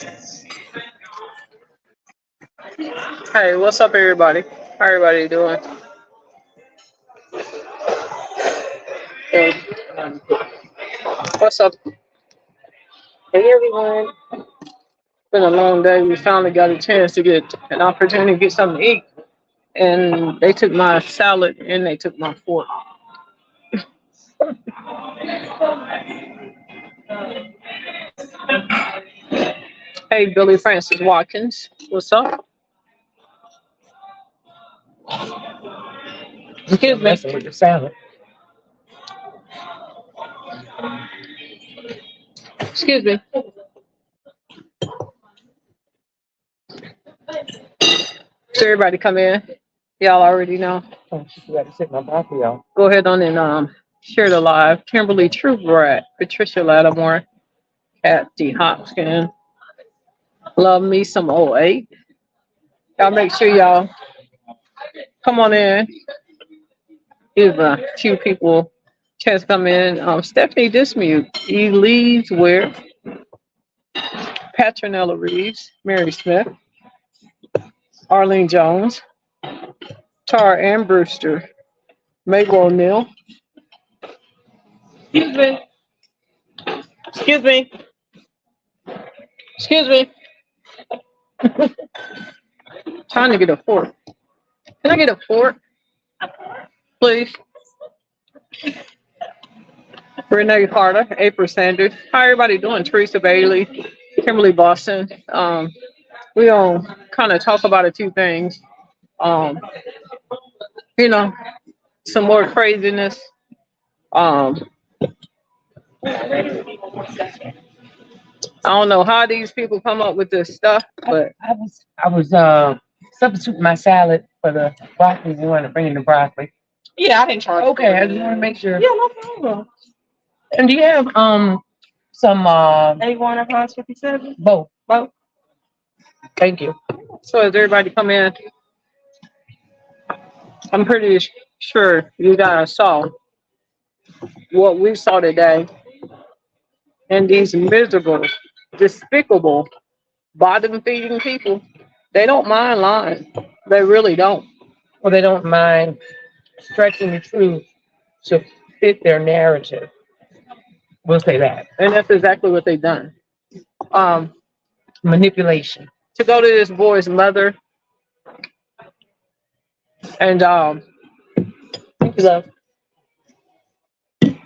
Hey, what's up, everybody? How everybody doing? Hey, what's up? Hey, everyone. Been a long day. We finally got a chance to get an opportunity to get something to eat, and they took my salad and they took my fork. Hey, Billy Francis Watkins. What's up? Excuse me. Messing with the salad. Excuse me. So everybody come in. Y'all already know. Oh, she got to sit my broccoli out. Go ahead on and share the live. Kimberly True Brat, Patricia Lattimore, Kat D. Hopkins. Love me some '08. Y'all make sure y'all come on in. Give a few people chance to come in. Stephanie Dismute, E. Leeds Ware, Patronella Reeves, Mary Smith, Arlene Jones, Tara Ann Brewster, Mabel O'Neill. Excuse me. Excuse me. Excuse me. Trying to get a fork. Can I get a fork, please? Renee Carter, April Sanders. How everybody doing? Teresa Bailey, Kimberly Boston. We gonna kind of talk about a few things. Um, you know, some more craziness. Um, I don't know how these people come up with this stuff, but I was substituting my salad for the broccoli. You want to bring in the broccoli? yeah, I didn't charge. Okay, I just want to make sure. Yeah, no problem. And do you have some A1 of Hans 57. both? Both. Thank you. So as everybody come in, I'm pretty sure you guys saw what we saw today, and these miserable, despicable, bottom feeding people. They don't mind lying. They really don't. Well, they don't mind stretching the truth to fit their narrative. We'll say that. And that's exactly what they've done. Um, Manipulation. to go to this boy's mother and Love.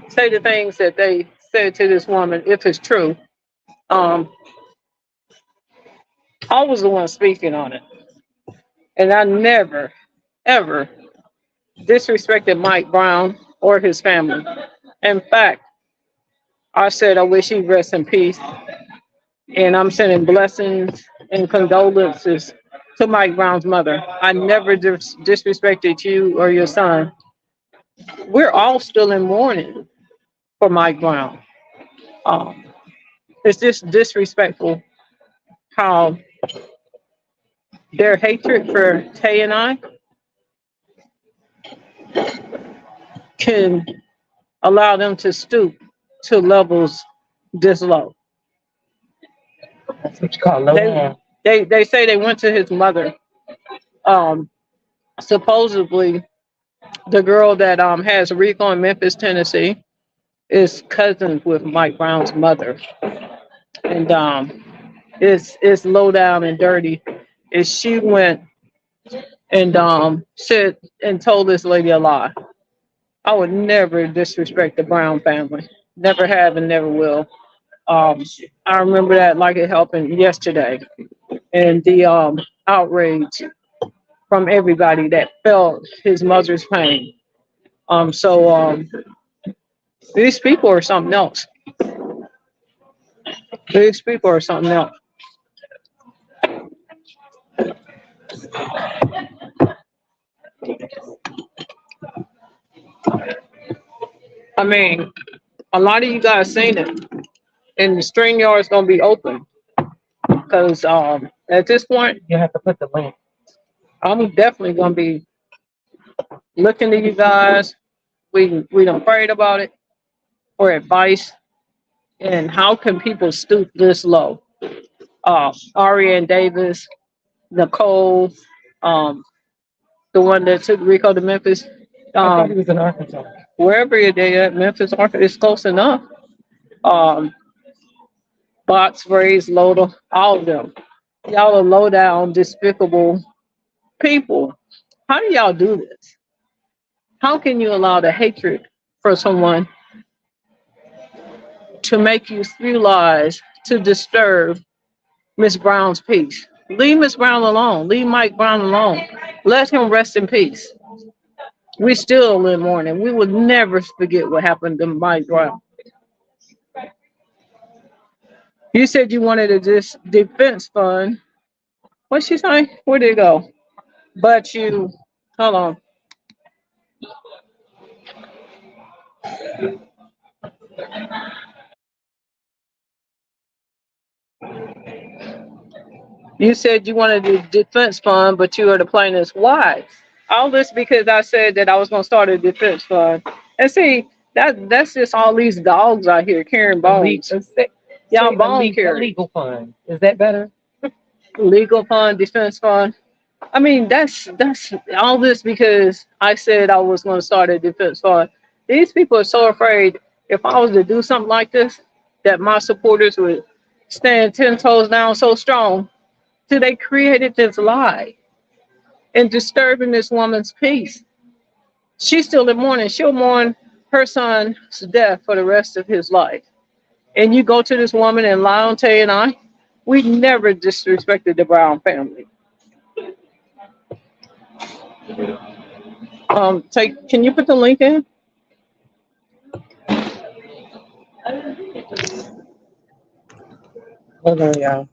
say the things that they said to this woman, if it's true. Um, I was the one speaking on it. And I never, ever disrespected Mike Brown or his family. In fact, I said I wish he rest in peace. And I'm sending blessings and condolences to Mike Brown's mother. I never disrespected you or your son. We're all still in mourning for Mike Brown. Um, it's just disrespectful how their hatred for Tay and I can allow them to stoop to levels this low. That's what you call low down. They say they went to his mother. Supposedly, the girl that has Rico in Memphis, Tennessee, is cousins with Mike Brown's mother, and it's low down and dirty. Is she went and said and told this lady a lie. I would never disrespect the Brown family. Never have and never will. I remember that like it happened yesterday, and the outrage from everybody that felt his mother's pain. So these people are something else. These people are something else. I mean, a lot of you guys seen it, and the string yard is gonna be open because at this point, You have to put the link. I'm definitely gonna be looking to you guys. We done prayed about it for advice, and how can people stoop this low? Ariane Davis, Nicole, um, the one that took Rico to Memphis, I thought he um, was in Arkansas. wherever they at, Memphis, Arkansas, it's close enough. Um, Box, Rays, Loader, all of them. Y'all are low down, despicable people. How do y'all do this? How can you allow the hatred for someone to make you spew lies to disturb Miss Brown's peace? Leave Miss Brown alone. Leave Mike Brown alone. Let him rest in peace. We still in mourning. We will never forget what happened to Mike Brown. You said you wanted a defense fund. What's she saying? Where did it go? But you, hold on. You said you wanted a defense fund, but you are the plaintiff. Why? All this because I said that I was going to start a defense fund. And see, that's just all these dogs out here carrying bones. Y'all bone carry. Legal fund. Is that better? Legal fund, defense fund. I mean, that's all this because I said I was going to start a defense fund. These people are so afraid if I was to do something like this, that my supporters would stand 10 toes down so strong. So they created this lie and disturbing this woman's peace. She's still in mourning. She'll mourn her son's death for the rest of his life. And you go to this woman and lie on Tay and I, we never disrespected the Brown family. Can you put the link in? Hold on, y'all.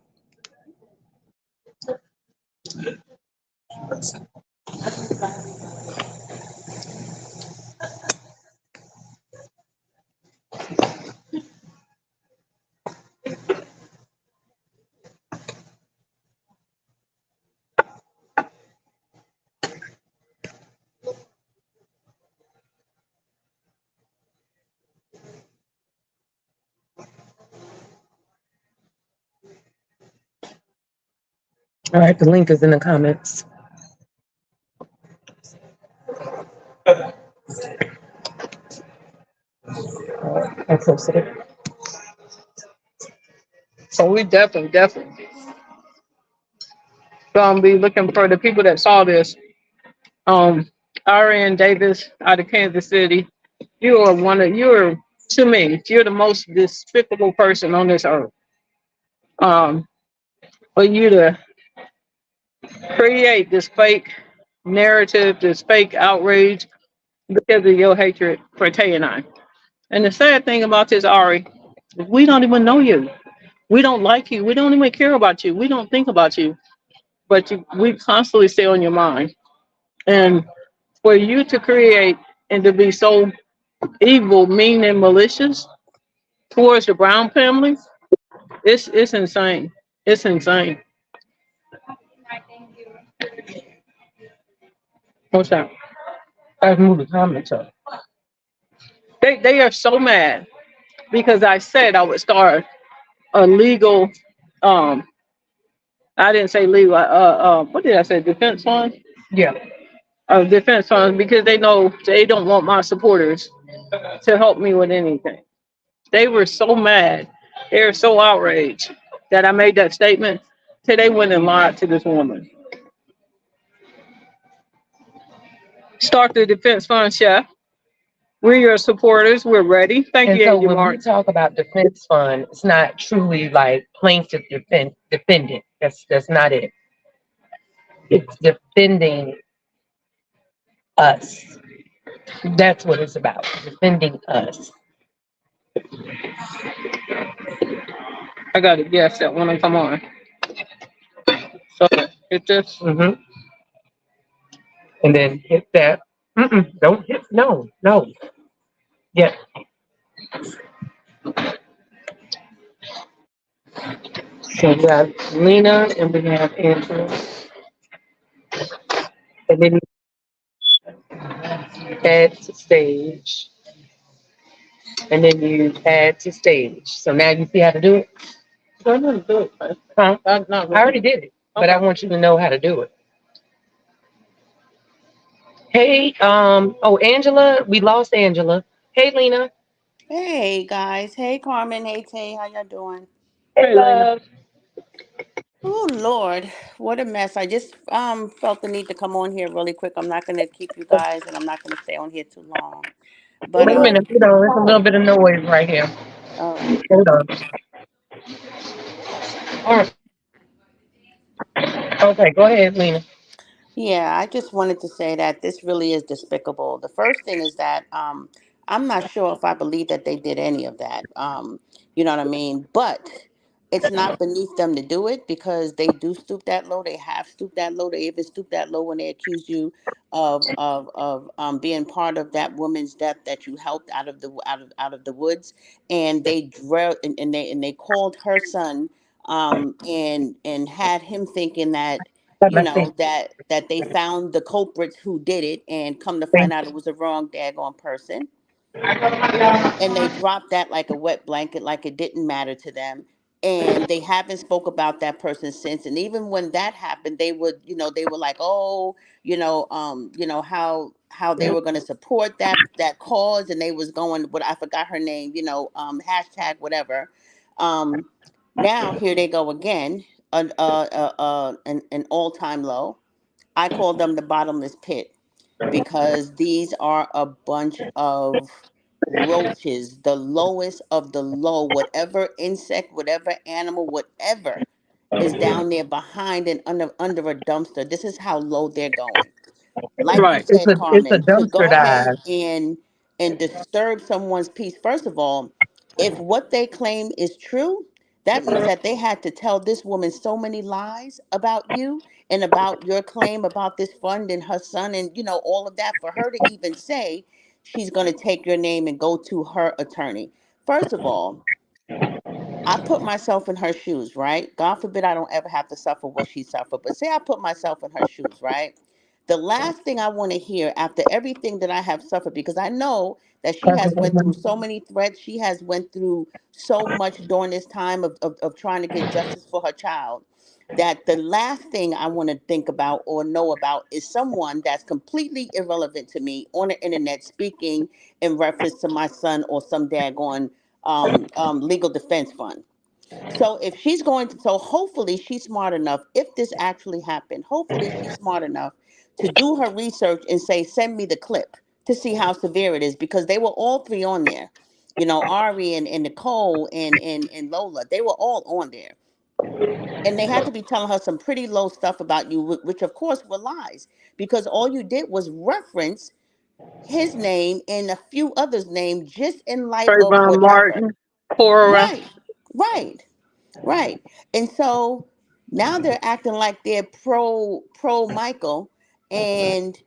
All right, the link is in the comments. I posted it. So we definitely gonna be looking for the people that saw this. Ariane Davis out of Kansas City. You're to me, you're the most despicable person on this earth. Um, for you to create this fake narrative, this fake outrage because of your hatred for Tay and I. And the sad thing about this, Ari, we don't even know you. We don't like you. We don't even care about you. We don't think about you. But we constantly stay on your mind. And for you to create and to be so evil, mean, and malicious towards the Brown family, it's insane. It's insane. What's that? I've moved the comments up. They are so mad because I said I would start a legal I didn't say legal what did I say? Defense fund? Yeah. Defense fund because they know they don't want my supporters to help me with anything. They were so mad. They were so outraged that I made that statement. So they went and lied to this woman. Start the defense fund, chef. We're your supporters. We're ready. Thank And you, so Andy when we Mark. talk about defense fund, it's not truly like plaintiff defendant. That's not it. It's defending us. That's what it's about. Defending us. I got to guess that when I come on. So hit this. Mm-hmm. And then hit that. Don't hit. No. Yeah. So we have Lena and we have Angela. And then you add to stage. And then you add to stage. So now you see how to do it? Go ahead and do it. Huh? Not I already really. did it, but I Okay. want you to know how to do it. Hey, oh, Angela, we lost Angela. Hey, Lena. Hey guys, hey Carmen, hey Tay, how y'all doing? Hey, Hey, Lena. love. Oh Lord, what a mess! I just felt the need to come on here really quick. I'm not gonna keep you guys, and I'm not gonna stay on here too long. But Wait a minute. Hold on. There's a little bit of noise right here. all right. Hold on. All right. Okay, go ahead, Lena. Yeah, I just wanted to say that this really is despicable. The first thing is that I'm not sure if I believe that they did any of that. You know what I mean? But it's not beneath them to do it because they do stoop that low. They have stooped that low. They even stooped that low when they accused you of being part of that woman's death that you helped out of the woods, and they drilled and they called her son and had him thinking that Have you a know seat. that they found the culprits who did it and come to find out it was the wrong daggone person, and they dropped that like a wet blanket, like it didn't matter to them, and they haven't spoke about that person since. And even when that happened, they would, they were like, oh, how they were going to support that cause, and they was going, what, I forgot her name, hashtag whatever. um Now here they go again, an all-time low. I call them the bottomless pit because these are a bunch of roaches, the lowest of the low. Whatever insect, whatever animal, whatever is down there behind and under a dumpster. This is how low they're going. Like you Right. It's said, a Carmen, to dumpster go ahead dive. and disturb someone's peace. First of all, if what they claim is true, that means that they had to tell this woman so many lies about you and about your claim about this fund and her son and all of that for her to even say she's going to take your name and go to her attorney. First of all, I put myself in her shoes, right? God forbid I don't ever have to suffer what she suffered. But say I put myself in her shoes, right? The last thing I want to hear after everything that I have suffered, because I know that she has went through so many threats, she has went through so much during this time of trying to get justice for her child, that the last thing I want to think about or know about is someone that's completely irrelevant to me on the internet speaking in reference to my son or some daggone legal defense fund. So if she's going to, so hopefully she's smart enough. If this actually happened, hopefully she's smart enough to do her research and say, send me the clip to see how severe it is, because they were all three on there. Ari and Nicole and Lola, they were all on there. And they had to be telling her some pretty low stuff about you, which of course were lies, because all you did was reference his name and a few others' name just in light of Trayvon whatever. Martin. Cora. Right, right, right. And so now they're acting like they're pro Michael, and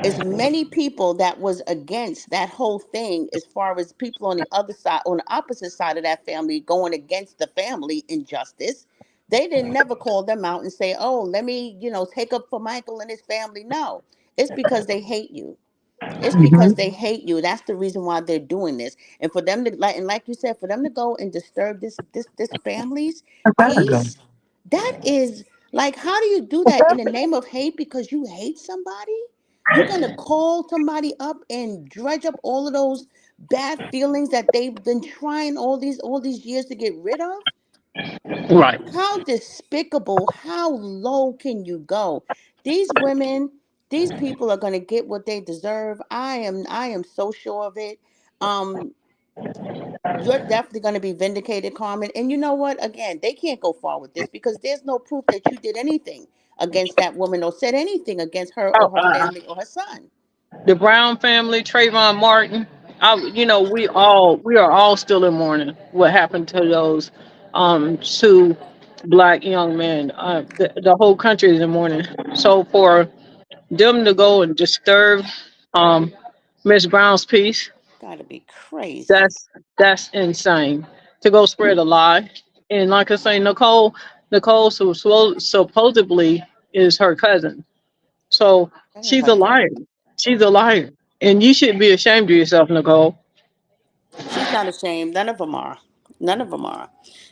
as many people that was against that whole thing, as far as people on the other side, on the opposite side of that family, going against the family injustice, they didn't never call them out and say, oh, let me, take up for Michael and his family. No, it's because they hate you. It's because they hate you. That's the reason why they're doing this. And for them to, like you said, for them to go and disturb this family's peace, that is like, how do you do that in the name of hate because you hate somebody? You're gonna call somebody up and dredge up all of those bad feelings that they've been trying all these years to get rid of? Right. How despicable, how low can you go? These women, these people are going to get what they deserve. I am so sure of it. um you're definitely going to be vindicated, Carmen. And you know what, again, they can't go far with this because there's no proof that you did anything against that woman or said anything against her Oh, or her family or her son. the Brown family, Trayvon Martin. We are all still in mourning. What happened to those two black young men? The whole country is in mourning. So for them to go and disturb um Miss Brown's peace, Gotta be crazy. that's insane. To go spread a lie. And like I say, Nicole supposedly is her cousin. So That ain't she's her a cousin. liar. She's a liar. And you should be ashamed of yourself, Nicole. She's not ashamed. None of them are. None of them are.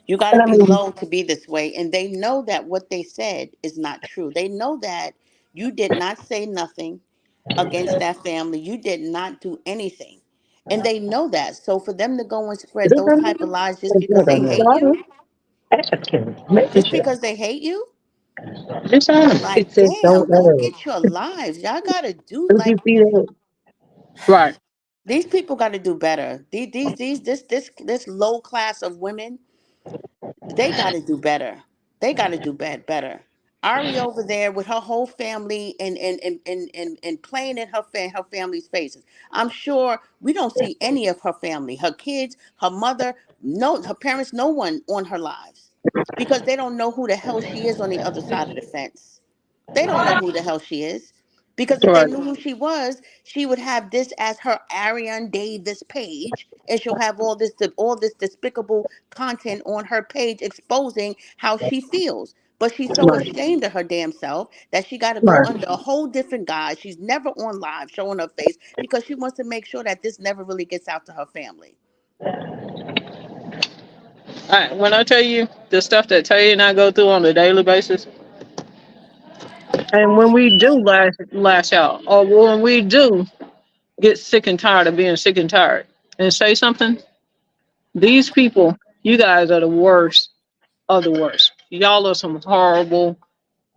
You got to And I be mean, low to be this way. And they know that what they said is not true. They know that you did not say nothing against that family. You did not do anything. And they know that. So for them to go and spread those type of lies just because they hate you, just because they hate you, it like, says don't damn, go edit. get your lives. Y'all got to do, Don't like, you see that? Right. these people got to do better. This low class of women, they got to do better. They got to do better. Ari over there with her whole family and playing in her family's faces. I'm sure we don't see any of her family, her kids, her mother, no, her parents, no one on her lives, because they don't know who the hell she is on the other side of the fence. They don't know who the hell she is. Because if they Right. knew who she was, she would have this as her Ariane Davis page, and she'll have all this despicable content on her page exposing how she feels. But she's so Right. ashamed of her damn self that she got to go Right. under a whole different guise. She's never on live showing her face because she wants to make sure that this never really gets out to her family. When I tell you the stuff that Tay and I go through on a daily basis, and when we do lash out, or when we do get sick and tired of being sick and tired, and say something, these people, you guys are the worst of the worst. Y'all are some horrible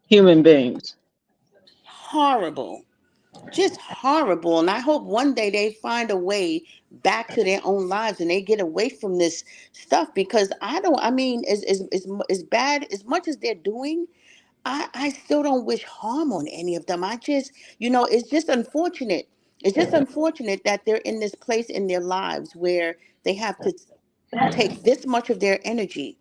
human beings. Horrible. Just horrible. And I hope one day they find a way back to their own lives and they get away from this stuff, because I mean, as bad as much as they're doing, I still don't wish harm on any of them. I just, it's just unfortunate. It's just unfortunate that they're in this place in their lives where they have to take this much of their energy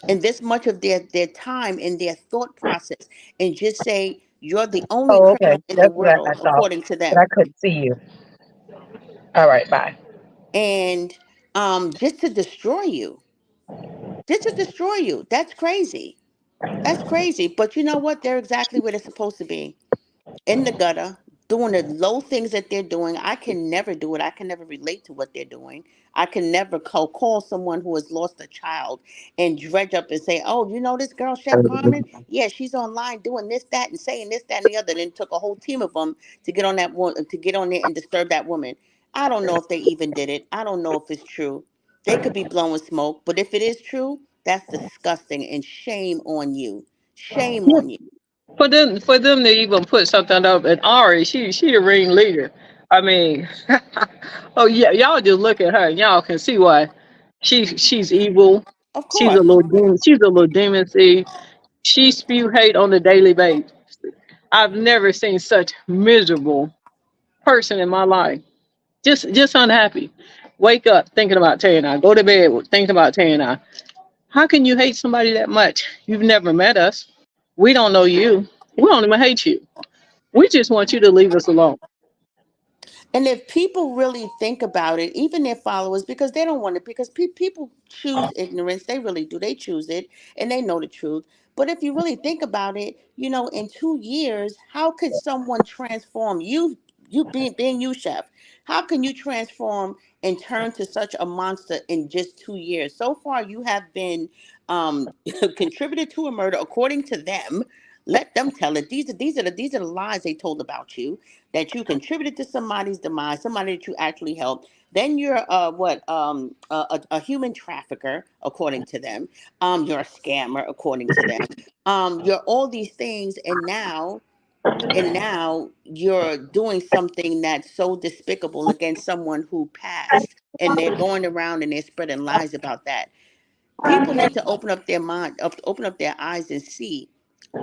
and this much of their time and their thought process and just say you're the only Oh, okay. criminal in the That's what I world thought. according to But I them. couldn't see you. All right, bye. And just to destroy you, that's crazy. That's crazy. But you know what, they're exactly where they're supposed to be, in the gutter, doing the low things that they're doing. I can never do it. I can never relate to what they're doing. I can never call someone who has lost a child and dredge up and say, "Oh, you know this girl, Chef Carmen? Yeah, she's online doing this, that, and saying this, that, and the other." And then it took a whole team of them to get on that one, to get on there and disturb that woman. I don't know if they even did it. I don't know if it's true. They could be blowing smoke, but if it is true, that's disgusting, and shame on you. Shame Yeah, on you. for them to even put something up, and Ari, she the ringleader. I mean, oh yeah, y'all just look at her, and y'all can see why she's evil. Of She's a course. little demon. She's a little demon. See, she spew hate on a daily basis. I've never seen such miserable person in my life. Just unhappy. Wake up thinking about Tay and I. Go to bed thinking about Tay and I. How can you hate somebody that much? You've never met us. We don't know you. We don't even hate you. We just want you to leave us alone. And if people really think about it, even their followers, because they don't want it, because people choose ignorance, they really do. They choose it and they know the truth. But if you really think about it, in 2 years, how could someone transform you? You being you, chef. How can you transform and turn to such a monster in just 2 years? So far, you have been contributed to a murder, according to them. Let them tell it. These are the lies they told about you, that you contributed to somebody's demise, somebody that you actually helped. Then you're a human trafficker, according to them. You're a scammer, according to them. You're all these things, and now you're doing something that's so despicable against someone who passed, and they're going around and they're spreading lies about that. People need to open up their mind, open up their eyes and see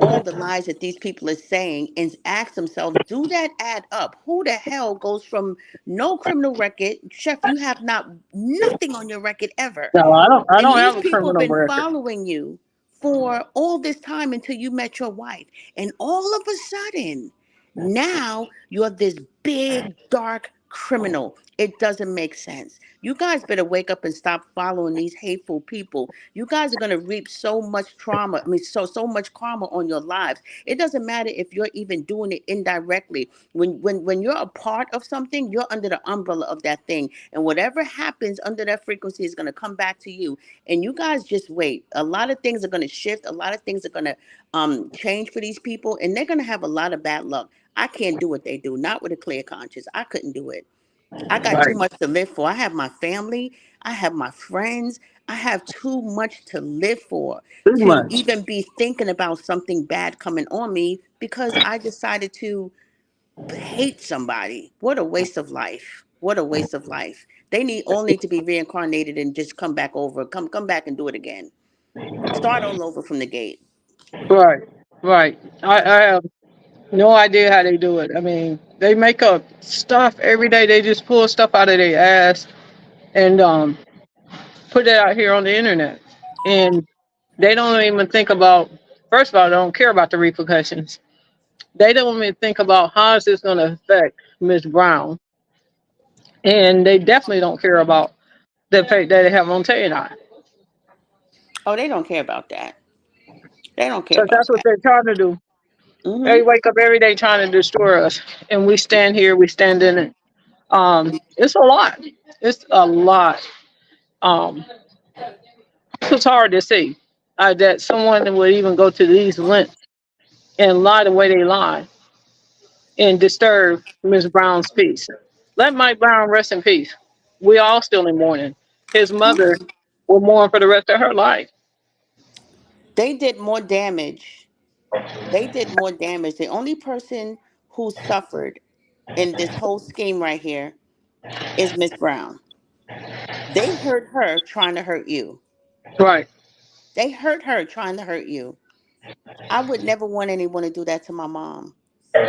all the lies that these people are saying, and ask themselves, do that add up? Who the hell goes from no criminal record, chef, you have not nothing on your record ever, No, I don't. I and don't these have a people have criminal been record. following you for all this time until you met your wife, and all of a sudden now you're this big dark criminal. It doesn't make sense. You guys better wake up and stop following these hateful people. You guys are going to reap so much trauma. I mean, so much karma on your lives. It doesn't matter if you're even doing it indirectly. When you're a part of something, you're under the umbrella of that thing, and whatever happens under that frequency is going to come back to you. And you guys just wait. A lot of things are going to shift. A lot of things are going to change for these people, and they're going to have a lot of bad luck. I can't do what they do, not with a clear conscience. I couldn't do it. I got too Right. much to live for. I have my family, I have my friends. I have too much to live for Too to much. even be thinking about something bad coming on me because I decided to hate somebody. What a waste of life. What a waste of life. They need to be reincarnated and just come back over. Come back and do it again. Start all over from the gate. Right. Right. I have no idea how they do it. I mean, they make up stuff every day. They just pull stuff out of their ass and put it out here on the internet. And they don't even think about, first of all, they don't care about the repercussions. They don't even think about how is this going to affect Miss Brown. And they definitely don't care about the effect that they have on Tay and I. Oh, they don't care about that. They don't care So about that's what that. they're trying to do. They Mm-hmm. wake up every day trying to destroy us. And we stand here, we stand in it. It's a lot. It's a lot. Um, it's hard to see that someone would even go to these lengths and lie the way they lie and disturb Miss Brown's peace. Let Mike Brown rest in peace. We all still in mourning. His mother will mourn for the rest of her life. They did more damage. They did more damage. The only person who suffered in this whole scheme right here is Miss Brown. They hurt her trying to hurt you. Right. They hurt her trying to hurt you. I would never want anyone to do that to my mom.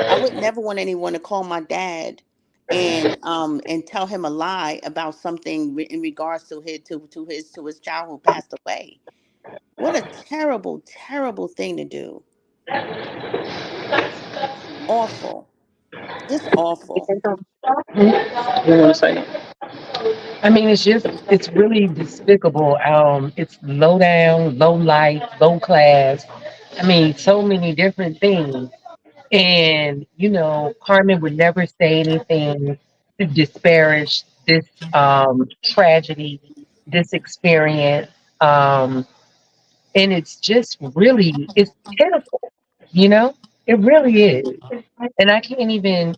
I would never want anyone to call my dad and tell him a lie about something in regards to his child who passed away. What a terrible, terrible thing to do. Awful. Just awful. You want to say that? I mean, it's really despicable. It's low down, low life, low class. I mean, so many different things. And, Carmen would never say anything to disparage this tragedy, this experience. Um, and it's just really, it's pitiful, you know? It really is. And I can't even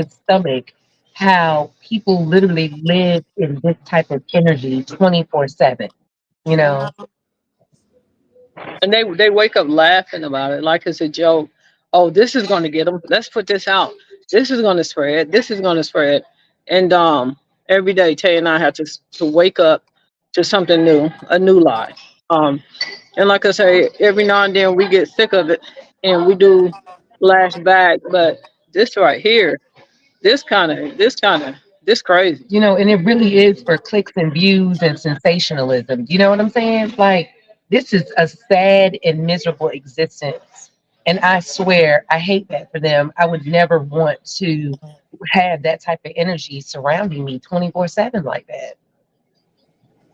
stomach how people literally live in this type of energy 24/7, you know? Wow. And they wake up laughing about it like it's a joke. Oh, this is going to get them. Let's put this out. This is going to spread. This is going to spread. And every day Tay and I have to wake up to something new, a new lie. Um, and like I say, every now and then we get sick of it and we do lash back. But this right here, this crazy. And it really is for clicks and views and sensationalism. You know what I'm saying? Like, this is a sad and miserable existence. And I swear, I hate that for them. I would never want to have that type of energy surrounding me 24/7 like that.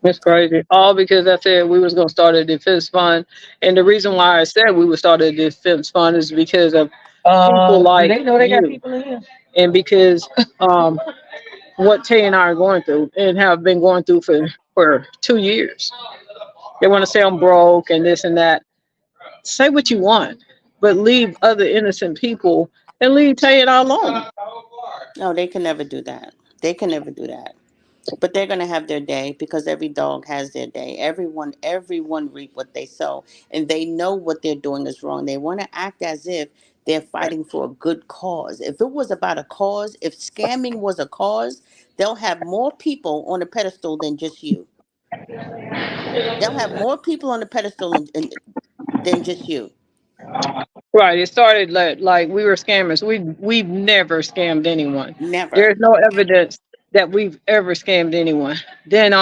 It's crazy. All because I said we was gonna start a defense fund. And the reason why I said we would start a defense fund is because of people Do like they know they got you. people in here? And because what Tay and I are going through and have been going through for 2 years. They want to say I'm broke and this and that. Say what you want, but leave other innocent people and leave Tay and I alone. No, they can never do that. They can never do that. But they're gonna have their day because every dog has their day. Everyone reap what they sow, and they know what they're doing is wrong. They want to act as if they're fighting for a good cause. If it was about a cause, if scamming was a cause, they'll have more people on the pedestal than just you. They'll have more people on the pedestal than just you. Right. It started like we were scammers. We've never scammed anyone. Never. There's no evidence that we've ever scammed anyone. Then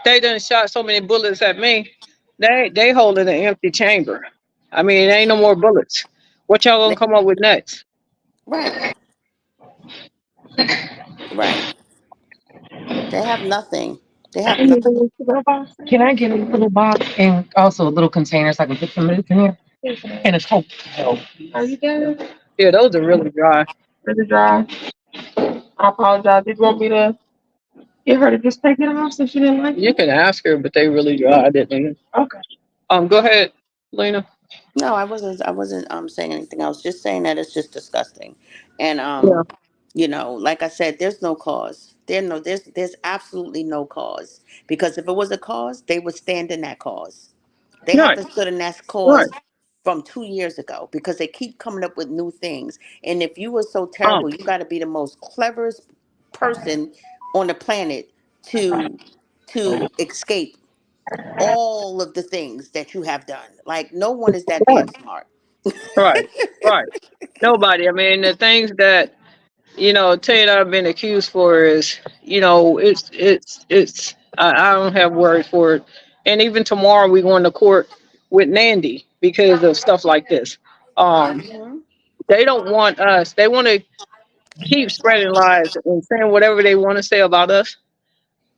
they done shot so many bullets at me. They holding an empty chamber. I mean, it ain't no more bullets. What y'all gonna come up with next? Right. Right. They have nothing. They have Can nothing. I get a little box and also a little container so I can put some of this in here? And a Coke. Are you good? Yeah, those are really dry. Really dry. I apologize. Did you want me to get her to just take it off since she didn't like You it? can ask her, but they really dry. I didn't even. Okay. Go ahead, Lena. No, I wasn't saying anything else. Just saying that it's just disgusting. And Yeah. like I said, there's no cause. There's absolutely no cause. Because if it was a cause, they would stand in that cause. They Right. haven't stood in that Right. cause from 2 years ago because they keep coming up with new things. And if you were so Um. terrible, you got to be the most cleverest person on the planet to escape all of the things that you have done. Like no one is that damn Right. smart. Right. Right. Nobody. I mean, the things that Tate I've been accused for is, it's. I don't have words for it. And even tomorrow we going to court with Nandy because of stuff like this. Um, Hmm. they don't want us. They want to keep spreading lies and saying whatever they want to say about us,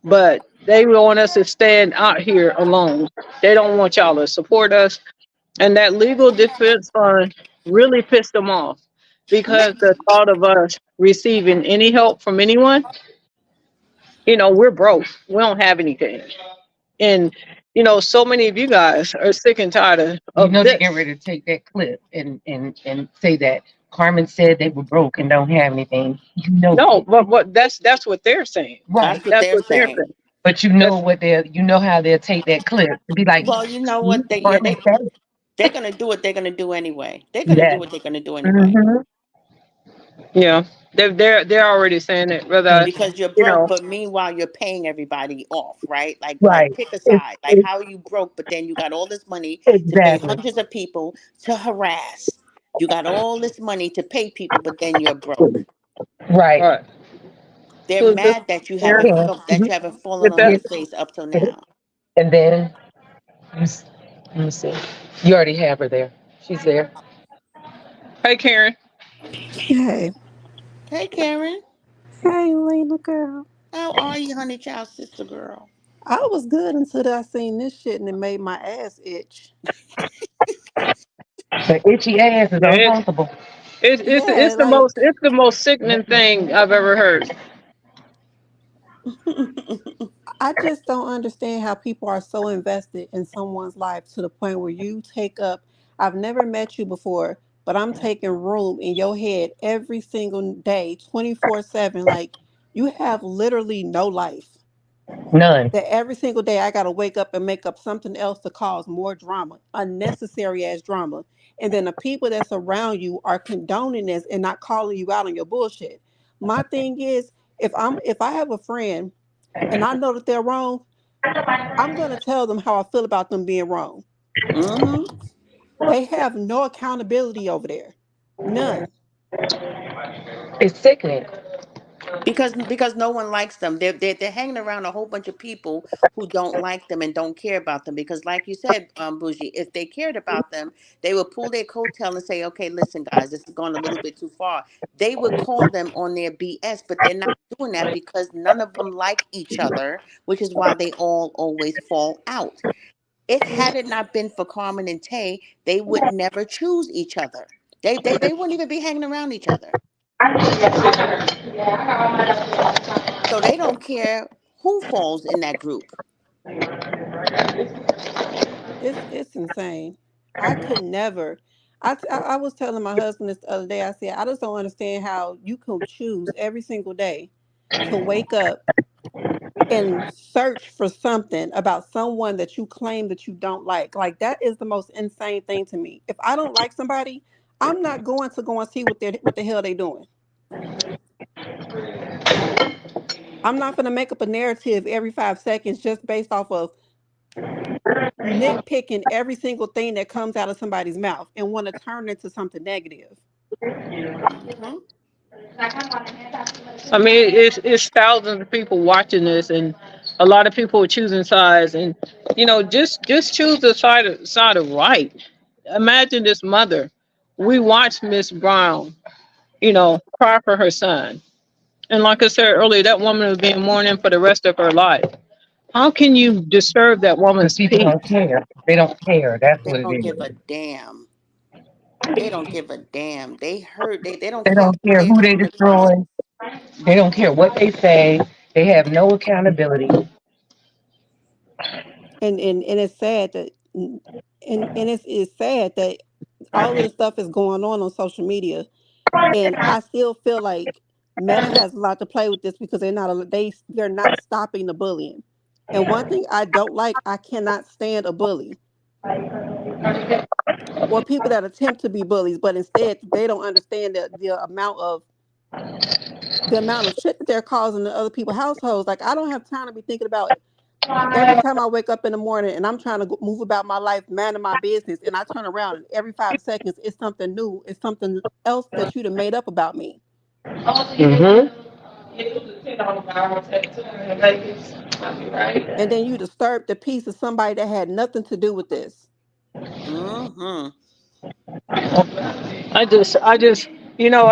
but they want us to stand out here alone. They don't want y'all to support us. And that legal defense fund really pissed them off because the thought of us receiving any help from anyone, we're broke. We don't have anything. And, so many of you guys are sick and tired You of know they're getting this. ready to take that clip and say that Carmen said they were broke and don't have anything. You know No, that. but that's what they're saying. Right. That's what That's they're what they're saying. saying. But That's you know how they'll take that clip to be like, Well, you know "See, what? They yeah, Carmen they said it." they're gonna do what they're gonna do anyway. They're gonna do Yes. what they're gonna do anyway. Hmm. Yeah, they're already saying it. Whether Because you're you broke, know, but meanwhile you're paying everybody off, right? Like Right. pick a It's, side. Like it's how are you broke, but then you got all this money to pay exactly hundreds of people to harass. You got all this money to pay people, but then you're broke. right. They're right? Who's this? mad that you Here, haven't Yeah. that you haven't fallen get on that. your face up till now. And then let me see. You already have her there. She's there. Hey, Karen. Hey, Hey Karen, hey, Lena girl. how are you, honey child sister girl? I was good until I seen this shit and it made my ass itch. The itchy ass is Yeah, uncomfortable. Yeah, it's the most sickening thing I've ever heard. I just don't understand how people are so invested in someone's life to the point where you take up. I've never met you before, but I'm taking room in your head every single day, 24/7. Like you have literally no life. None. That every single day I got to wake up and make up something else to cause more drama, unnecessary as drama. And then the people that's around you are condoning this and not calling you out on your bullshit. My thing is, if I have a friend and I know that they're wrong, I'm going to tell them how I feel about them being wrong. Hmm. They have no accountability over there. None. It's sickening. Because no one likes them. They're hanging around a whole bunch of people who don't like them and don't care about them. Because like you said, Bougie, if they cared about them, they would pull their coattail and say, "Okay, listen, guys, this has gone a little bit too far." They would call them on their BS, but they're not doing that because none of them like each other, which is why they all always fall out. If had it not been for Carmen and Tay, they would never choose each other. They wouldn't even be hanging around each other. So they don't care who falls in that group. It's insane. I could never. I was telling my husband this the other day. I said I just don't understand how you can choose every single day to wake up and search for something about someone that you claim that you don't like. Like that is the most insane thing to me. If I don't like somebody, I'm not going to go and see what the hell they doing. I'm not going to make up a narrative every 5 seconds just based off of nitpicking every single thing that comes out of somebody's mouth and want to turn it into something negative. Hmm. I mean, it's thousands of people watching this, and a lot of people are choosing sides. And just choose the side of right. Imagine this mother. We watched Miss Brown, cry for her son. And like I said earlier, that woman is being mourning for the rest of her life. How can you disturb that Because woman's people peace? don't care. They don't care. That's They what it don't give is. a damn. They don't give a damn. They hurt. They don't They care don't who care they're who they coming destroy. across. They don't care what they say. They have no accountability. And it's sad that and it's sad that all of this stuff is going on social media, and I still feel like Meta has a lot to play with this because they're not stopping the bullying. And one thing I don't like, I cannot stand a bully or people that attempt to be bullies, but instead they don't understand the amount of shit that they're causing in other people's households. Like, I don't have time to be thinking about every time I wake up in the morning and I'm trying to move about my life, man, my business, and I turn around and every 5 seconds it's something new, it's something else that you'd have made up about me. Mm-hmm. And then you disturb the peace of somebody that had nothing to do with this. Mm-hmm. I just, I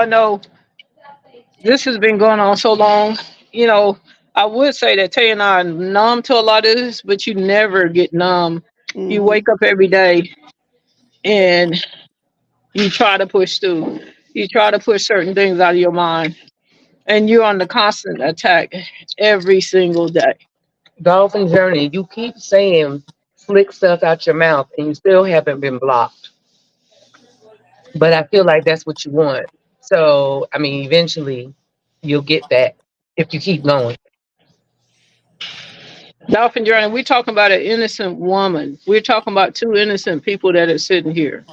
know this has been going on so long. You know, I would say that Tay and I are numb to a lot of this, but you never get numb. You Hmm. wake up every day and you try to push through. You try to push certain things out of your mind, and you're on the constant attack every single day. Dolphin Journey, you keep saying slick stuff out your mouth and you still haven't been blocked. But I feel like that's what you want. So, I mean, eventually you'll get that if you keep going. Dolphin Journey, we're talking about an innocent woman. We're talking about two innocent people that are sitting here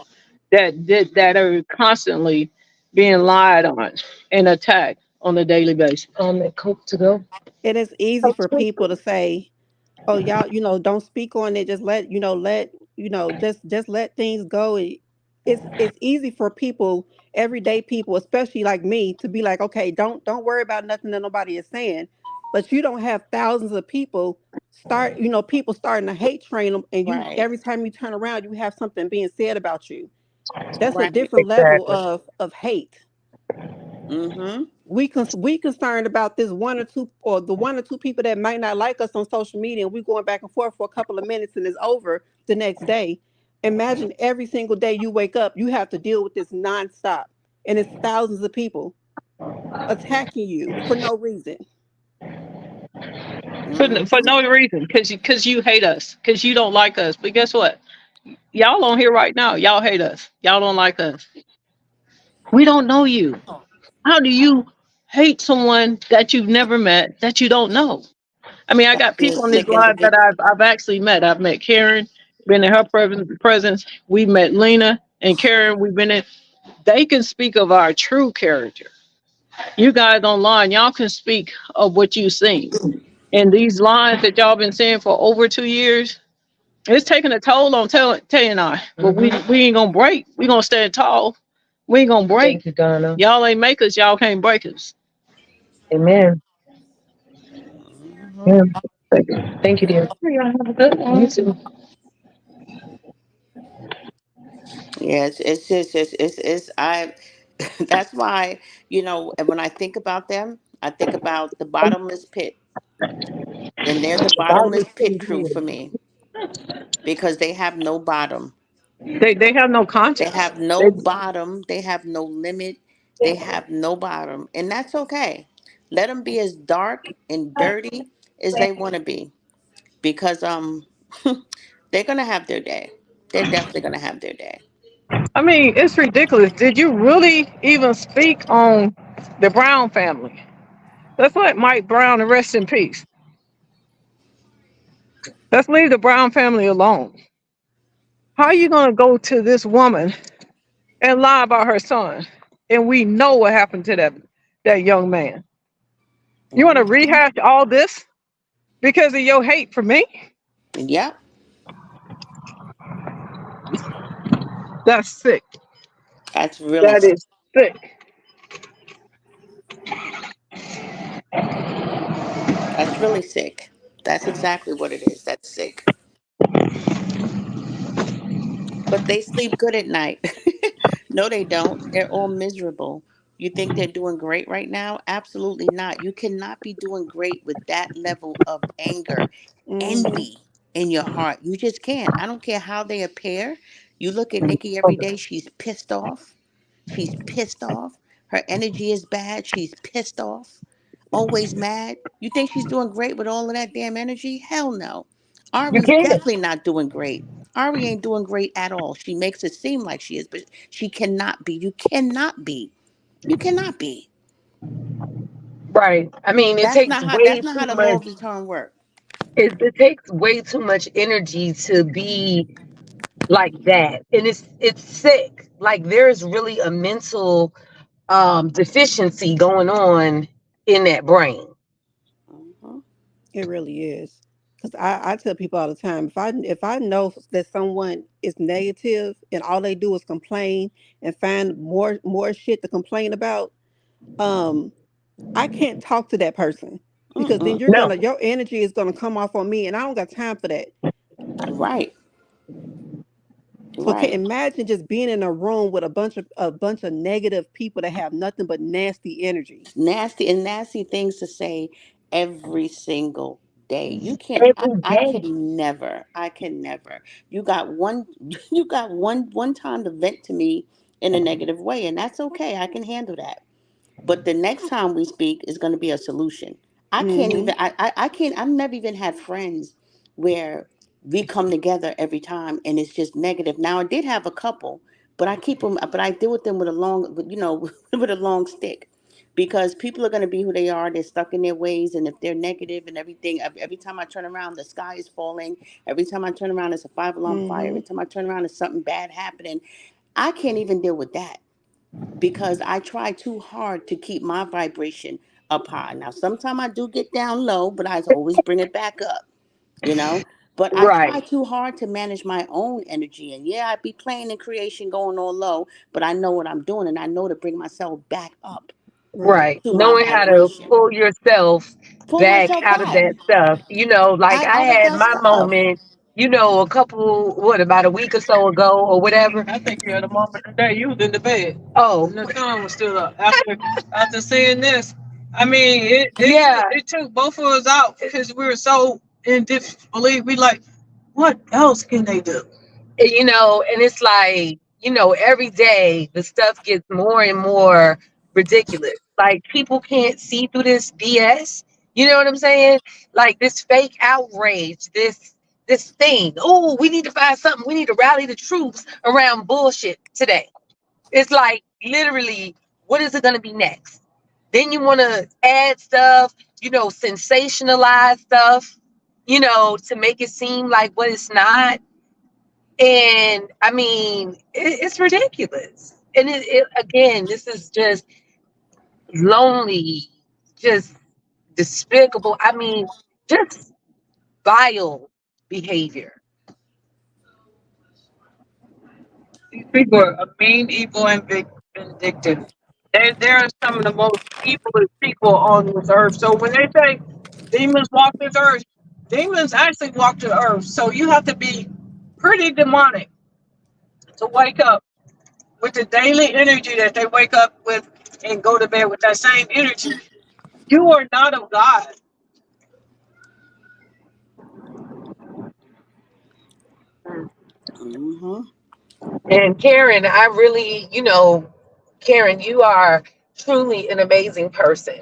that are constantly being lied on and attacked on a daily basis. That Coke to go. It is easy for people to say, oh, y'all, don't speak on it, just just let things go. It's easy for people, everyday people, especially like me, to be like, okay, don't worry about nothing that nobody is saying. But you don't have thousands of people people starting to hate train them, and you Right. every time you turn around you have something being said about you. That's a Right. different level Exactly. of hate. Mm-hmm. We concerned about this one or two, or the one or two people that might not like us on social media, and we going back and forth for a couple of minutes and it's over the next day. Imagine every single day you wake up you have to deal with this nonstop, and it's thousands of people attacking you for no reason. For Mm-hmm. no reason, because you hate us, because you don't like us. But guess what? Y'all on here right now. Y'all hate us. Y'all don't like us. We don't know you. How do you hate someone that you've never met, that you don't know? I mean, I Gotta got be a people on this sick live that individual. I've actually met. I've met Karen, been in her presence. We met Lena and Karen. We've been in. They can speak of our true character. You guys online, y'all can speak of what you've seen. And these lines that y'all been saying for over 2 years, it's taking a toll on Tay and I. But we ain't gonna break. We gonna stand tall. We ain't gonna break. Thank you, Donna. Y'all ain't make us. Y'all can't break us. Amen. Mm-hmm. Yeah. Thank you, dear. Y'all have a good You one. too. Yeah, it's just it's I that's why, and when I think about them, I think about the bottomless pit. And they're the Bottomless bottomless pit pit is crew here. for me because they have no bottom. They have no They conscience. have no They, bottom. They have no limit. They have no bottom. And that's okay. Let them be as dark and dirty as they want to be because they're going to have their day. They're definitely going to have their day. I mean, it's ridiculous. Did you really even speak on the Brown family? Let's let Mike Brown and rest in peace. Let's leave the Brown family alone. How are you gonna go to this woman and lie about her son? And we know what happened to that young man. You want to Hmm. rehash all this because of your hate for me? Yep, That's sick. that's really That sick. is sick. That's really sick. That's exactly what it is. That's sick. But they sleep good at night. No, they don't. They're all miserable. You think they're doing great right now? Absolutely not. You cannot be doing great with that level of anger, Mm-hmm. envy in your heart. You just can't. I don't care how they appear. You look at Nikki every day, she's pissed off. She's pissed off. Her energy is bad. She's pissed off. Always mad. You think she's doing great with all of that damn energy? Hell no. You Ari's can't. definitely not doing great. Ari ain't doing great at all. She makes it seem like she is, but she cannot be. You cannot be. You cannot be. Right. I mean, it takes That's way not too how the law much. of return work. It takes way too much energy to be like that, and it's sick. Like there's really a mental deficiency going on in that brain. Hmm. It really is. Because I tell people all the time, if I know that someone is negative and all they do is complain and find more shit to complain about, um, I can't talk to that person because then Mm-mm. No, your energy is gonna come off on me, and I don't got time for that. Right. So can Right. imagine just being in a room with a bunch of negative people that have nothing but nasty energy. Nasty and nasty things to say every single day. You can't. every I day. can never. I can never. You got one. You got one time to vent to me in a negative way, and that's okay. I can handle that. But the next time we speak is going to be a solution. I can't Mm-hmm. even. I can't. I've never even had friends where we come together every time and it's just negative. Now I did have a couple, but I keep them. But I deal with them with a long, with a long stick, because people are going to be who they are. They're stuck in their ways, and if they're negative and everything, every time I turn around, the sky is falling. Every time I turn around, it's a 5 alarm fire. Mm-hmm. Every time I turn around, it's something bad happening. I can't even deal with that because I try too hard to keep my vibration up high. Now, sometimes I do get down low, but I always bring it back up, you know. But I try Right, too hard to manage my own energy. And yeah, I'd be playing in creation going all low, but I know what I'm doing and I know to bring myself back up Right. right. to my Knowing how to vibration. pull yourself Pull back myself out of back that stuff. Like I out of had that my stuff. moment, a couple, about a week or so ago or whatever. I think you had a moment today. You was in the bed. Oh, and the sun was still up. After seeing this, I mean, yeah, it took both of us out because we were so in disbelief. We like, what else can they do? And it's like, every day the stuff gets more and more ridiculous. Like people can't see through this BS. You know what I'm saying? Like this fake outrage, this thing. Oh, we need to find something. We need to rally the troops around bullshit today. It's like literally, what is it gonna be next? Then you wanna add stuff, sensationalize stuff, to make it seem like what it's not. And I mean, it's ridiculous. And again, this is just lonely, just despicable. I mean, just vile behavior. These people are mean, evil, and vindictive. They're some of the most evilest people on this earth. So when they say demons walk this earth, demons actually walk the earth. So you have to be pretty demonic to wake up with the daily energy that they wake up with and go to bed with that same energy. You are not of God. Hmm. And Karen, I really, Karen, you are truly an amazing person.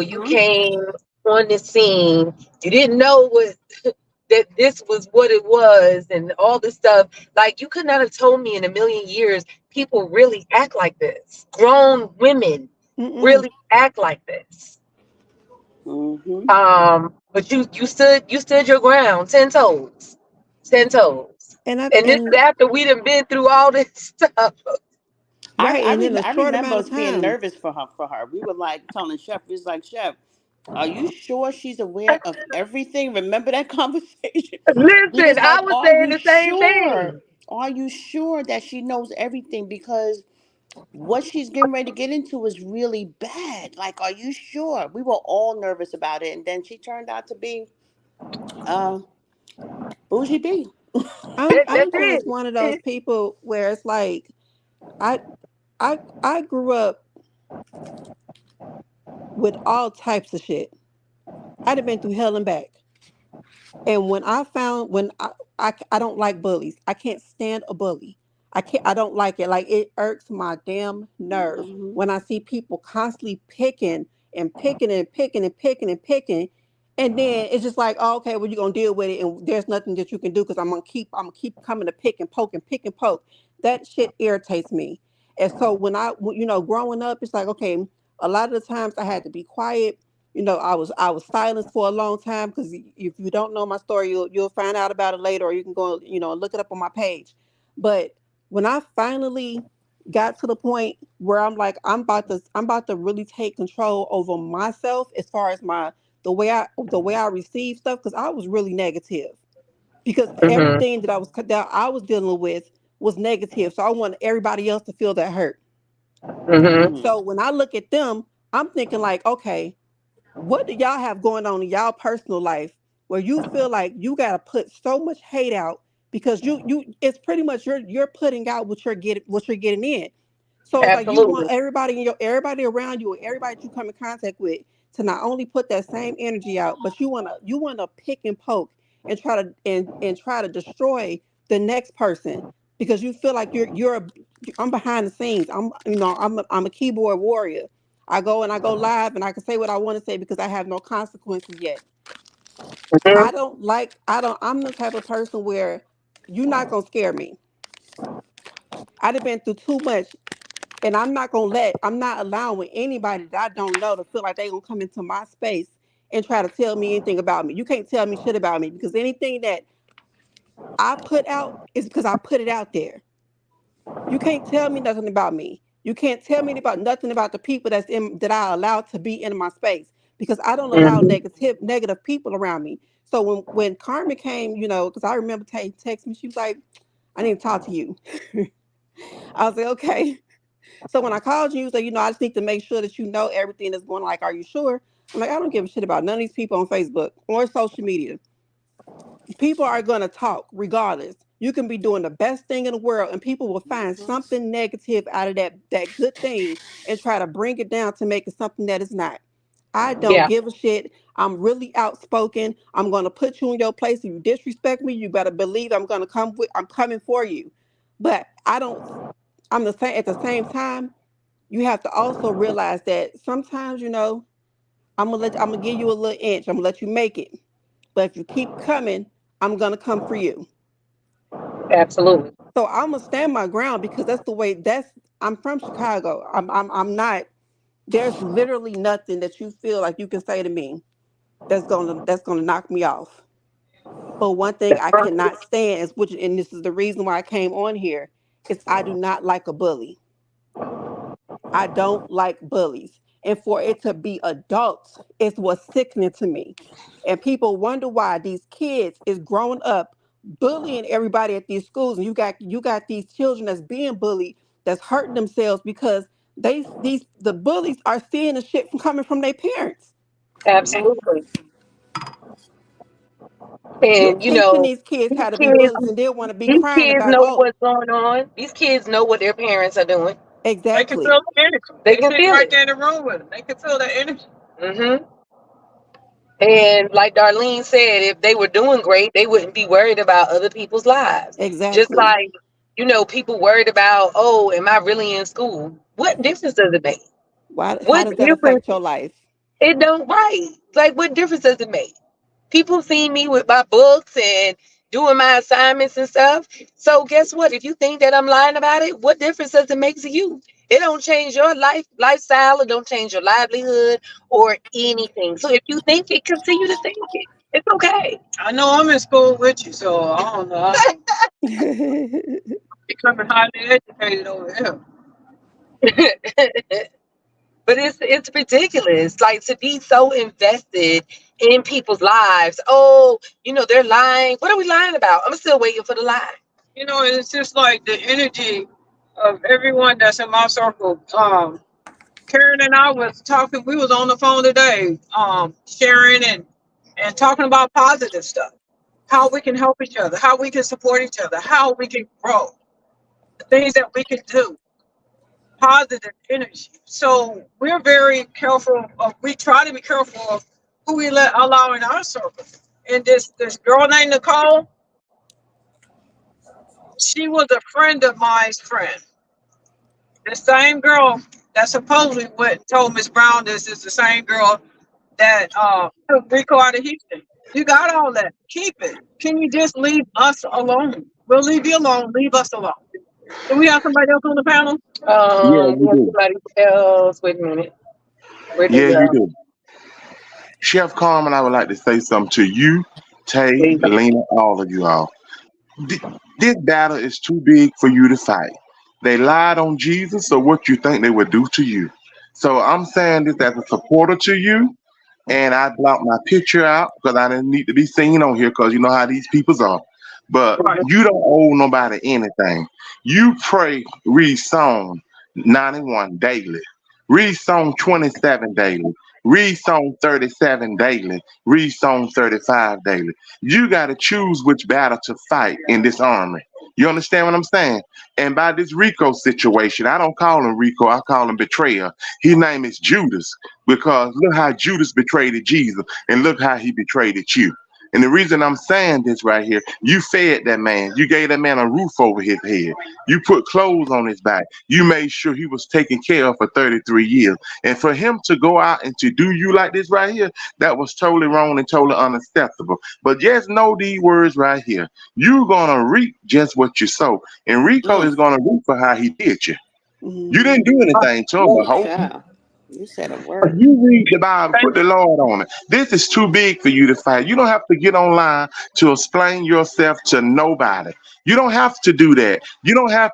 You Hmm. came on the scene. You didn't know that this was what it was and all this stuff. Like you could not have told me in a million years people really act like this. Grown women Mm-mm. really act like this. Hmm. But you stood your ground, 10 toes, 10 toes, And I and this is and after we done been through all this stuff. right, and in a I short remember amount of us being time. nervous for her. We were like telling Chef, we was like, Chef, are you sure she's aware of everything? Remember that conversation? We Listen, was I like, was are saying you the same sure? thing. Are you sure that she knows everything? Because what she's getting ready to get into is really bad. Like, are you sure? We were all nervous about it, and then she turned out to be uh, bougie B. I'm That's just it. one of those people where it's like I I grew up. with all types of shit. I'd have been through hell and back. And when I found when I don't like bullies. I can't stand a bully. I don't like it. Like it irks my damn nerve when I see people constantly picking and picking and picking and picking and picking. And then it's just like, oh, okay, well, you're gonna deal with it, and there's nothing that you can do because I'm gonna keep coming to pick and poke and pick and poke. That shit irritates me. And so growing up, it's like, okay, a lot of the times I had to be quiet. I was silenced for a long time because if you don't know my story, you'll find out about it later, or you can go, look it up on my page. But when I finally got to the point where I'm like, I'm about to really take control over myself as far as the way I receive stuff, because I was really negative, because Mhm. everything that I was dealing with was negative. So I wanted everybody else to feel that hurt. Mhm. So when I look at them, I'm thinking like, okay, what do y'all have going on in y'all personal life where you feel like you got to put so much hate out, because you it's pretty much you're putting out what you're getting in. So it's like you want Absolutely. everybody around you, and everybody that you come in contact with, to not only put that same energy out, but you want to pick and poke and try to destroy the next person, because you feel like I'm behind the scenes. I'm a keyboard warrior. I go live and I can say what I want to say because I have no consequences yet. Mhm. I'm the type of person where you're not gonna scare me. I'd have been through too much, and I'm not allowing anybody that I don't know to feel like they gonna come into my space and try to tell me anything about me. You can't tell me shit about me, because anything that I put out is because I put it out there. You can't tell me nothing about me. You can't tell me about nothing about the people that I allow to be in my space, because I don't allow Mhm. negative people around me. So when Carmen came, because I remember text me, she was like, "I need to talk to you." I was like, "Okay." So when I called you, you said, "I just need to make sure that you know everything that's going on. Like, are you sure?" I'm like, "I don't give a shit about none of these people on Facebook or social media. People are going to talk regardless. You can be doing the best thing in the world, and people will find something negative out of that good thing and try to bring it down to make it something that is not. I don't Yeah. give a shit. I'm really outspoken. I'm going to put you in your place. If you disrespect me, you better believe I'm coming for you. But I don't. I'm the same. At the same time, you have to also realize that sometimes, I'm gonna give you a little inch. I'm gonna let you make it. But if you keep coming, I'm gonna come for you. Absolutely. So I'm gonna stand my ground, because that's the way. I'm from Chicago. I'm not. There's literally nothing that you feel like you can say to me that's gonna knock me off. But one thing I cannot stand is, and this is the reason why I came on here, is I do not like a bully. I don't like bullies. And for it to be adults is what's sickening to me. And people wonder why these kids is growing up bullying everybody at these schools. And you got these children that's being bullied, that's hurting themselves because the bullies are seeing the shit from coming from their parents. Absolutely. You're And teaching these kids these how to be kids, bullies, and they want to be these crying kids about, know oh, what's going on. These kids know what their parents are doing. They can exactly. feel the energy. They can feel right it there in the room with them. They can feel the energy. Hmm. And like Darlene said, if they were doing great, they wouldn't be worried about other people's lives. Just Exactly. like, people worried about, oh, am I really in school? What difference does it make? How What does that difference? affect your life? It don't, right. Like, what difference does it make? People see me with my books and doing my assignments and stuff. So guess what? If you think that I'm lying about it, what difference does it make to you? It don't change your lifestyle. It don't change your livelihood or anything. So if you think it, continue to think it. It's okay. I know I'm in school with you, so I don't know. I'm becoming highly educated over here. But it's ridiculous. Like, to be so invested in people's lives. Oh, they're lying. What are we lying about? I'm still waiting for the lie. It's just like the energy of everyone that's in my circle. Karen and I was talking. We was on the phone today, sharing and talking about positive stuff. How we can help each other. How we can support each other. How we can grow. The things that we can do. positive energy. So we're very careful of, we try to be careful of who we let allow in our circle. And this girl named Nicole, she was a friend of mine's friend. The same girl that supposedly went told Miss Brown this is the same girl that took Rico out of Houston. You got all that. Keep it. Can you just leave us alone? We'll leave you alone. Leave us alone. Do we have somebody else on the panel? Yeah, We you have do. somebody else. Wait a minute. Where did Yeah, it you go? do. Chef Carmen, I would like to say something to you, Tay, There Lena, all of you all. Th- This battle is too big for you to fight. They lied on Jesus, so what you think they would do to you? So I'm saying this as a supporter to you, and I blocked my picture out because I didn't need to be seen on here because you know how these peoples are. But Right. you don't owe nobody anything. You pray, read Psalm 91 daily, read Psalm 27 daily, read Psalm 37 daily, read Psalm 35 daily. You got to choose which battle to fight in this army. You understand what I'm saying? And by this Rico situation, I don't call him Rico, I call him betrayer. His name is Judas because look how Judas betrayed Jesus and look how he betrayed you. And the reason I'm saying this right here, you fed that man. You gave that man a roof over his head. You put clothes on his back. You made sure he was taken care of for 33 years. And for him to go out and to do you like this right here, that was totally wrong and totally unacceptable. But just know these words right here. You're going to reap just what you sow. And Rico Mm. is going to reap for how he did you. You Mm-hmm. didn't do anything to him, but Ooh, hope. child. You said a If word. you read the Bible, put the Lord on it. This is too big for you to fight. You don't have to get online to explain yourself to nobody. You don't have to do that. You don't have